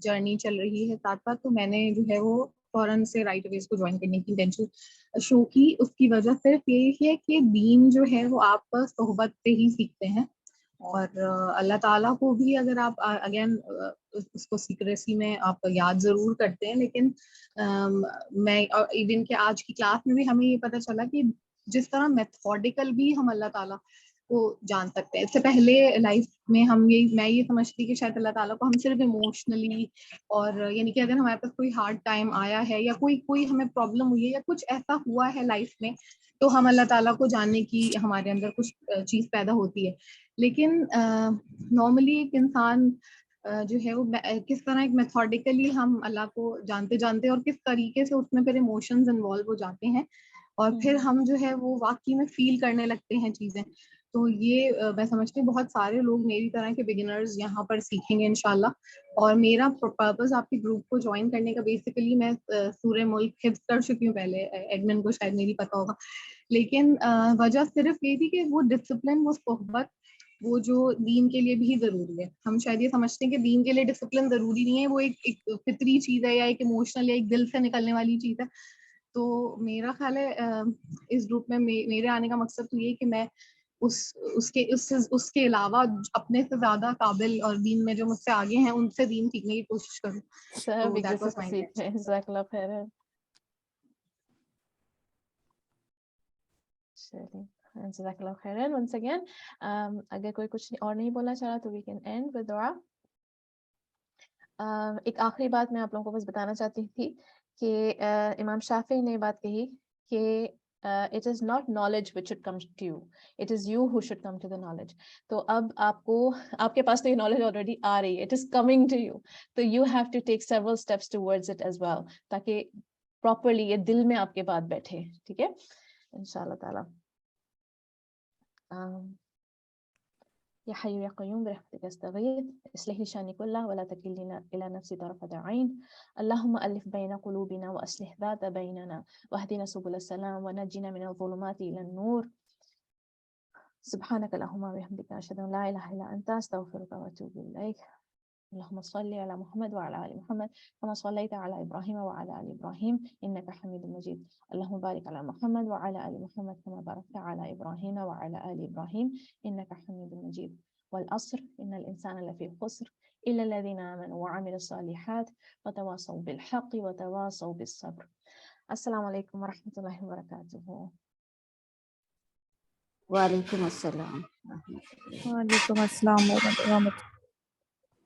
جرنی چل رہی ہے ساتھ ساتھ، تو میں نے جو ہے وہ فوراً سے رائٹ اویز کو جوائن کرنے کی انٹینشن شو کی. اس کی وجہ صرف یہی ہے کہ دین جو ہے وہ آپ صحبت سے ہی سیکھتے ہیں، اور اللہ تعالیٰ کو بھی اگر آپ اگین اس کو سیکریسی میں آپ یاد ضرور کرتے ہیں، لیکن میں ایون کہ آج کی کلاس میں بھی ہمیں یہ پتہ چلا کہ جس طرح میتھوڈیکل بھی ہم اللہ تعالیٰ کو جان سکتے ہیں. اس سے پہلے لائف میں میں یہ سمجھتی کہ شاید اللہ تعالیٰ کو ہم صرف ایموشنلی، اور یعنی کہ اگر ہمارے پاس کوئی ہارڈ ٹائم آیا ہے یا کوئی ہمیں پرابلم ہوئی ہے یا کچھ ایسا ہوا ہے لائف میں تو ہم اللہ تعالیٰ کو جاننے کی ہمارے اندر کچھ چیز پیدا ہوتی ہے. لیکن نارملی ایک انسان جو ہے وہ کس طرح ایک میتھوڈیکلی ہم اللہ کو جانتے اور کس طریقے سے اس میں پھر ایموشنز انوالو ہو جاتے ہیں اور پھر ہم جو ہے وہ واقعی میں فیل کرنے لگتے ہیں چیزیں. تو یہ میں سمجھتی ہوں بہت سارے لوگ میری طرح کے بگنرز یہاں پر سیکھیں گے انشاءاللہ. اور میرا پرپز آپ کے گروپ کو جوائن کرنے کا بیسیکلی میں سورہ ملک حفظ کر چکی ہوں پہلے، ایڈمن کو شاید میری پتہ ہوگا، لیکن وجہ صرف یہ تھی کہ وہ ڈسپلن، وہ صحبت، وہ جو دین کے لیے بھی ضروری ہے. ہم شاید یہ سمجھتے ہیں کہ دین کے لیے ڈسپلن ضروری نہیں ہے، وہ ایک فطری چیز ہے یا ایک ایموشنل یا ایک دل سے نکلنے والی چیز ہے. تو میرا خیال ہے اس گروپ میں میرے آنے کا مقصد تو یہ کہ میں اس کے علاوہ اپنے سے زیادہ قابل اور دین میں جو مجھ سے آگے ہیں ان سے دین سیکھنے کی کوشش کروں. سب ایک دوسرے سے سیکھیں. جزاک اللہ خیر. چلیے جزاک اللہ خیر. ونس اگین اگر کوئی کچھ اور نہیں بولنا چاہ رہا تو وی کین اینڈ ود دعا. ایک آخری بات میں آپ لوگوں کو بس بتانا چاہتی تھی کہ امام شافعی نے بات کہی کہ it is not knowledge which should come to you, it is you who should come to the knowledge. تو اب آپ کے پاس تو یہ knowledge already آ رہی ہے, it is coming to you, تو you have to take several steps towards it as well تاکہ properly یہ دل میں آپ کے بات بیٹھے. ٹھیک ہے انشاءاللہ تعالی. يا حي يا قيوم برحمتك استغيث اصلح لي شأني كله ولا تكلني إلى نفسي طرفة عين. اللهم ألف بين قلوبنا وأصلح ذات بيننا واهدنا سبل السلام ونجنا من الظلمات إلى النور. سبحانك اللهم وبحمدك أشهد أن لا إله إلا أنت أستغفرك وأتوب إليك. اللهم صل على محمد وعلى آل محمد كما صليت على إبراهيم وعلى آل إبراهيم إنك حميد مجيد. اللهم بارك على محمد وعلى آل محمد كما باركت على إبراهيم وعلى آل إبراهيم إنك حميد مجيد. والعصر إن الإنسان لفي خسر إلا الذين آمنوا وعملوا الصالحات وتواصوا بالحق وتواصوا بالصبر. السلام عليكم ورحمة الله وبركاته. وعلیکم السلام. وعلیکم السلام ورحمۃ اللہ.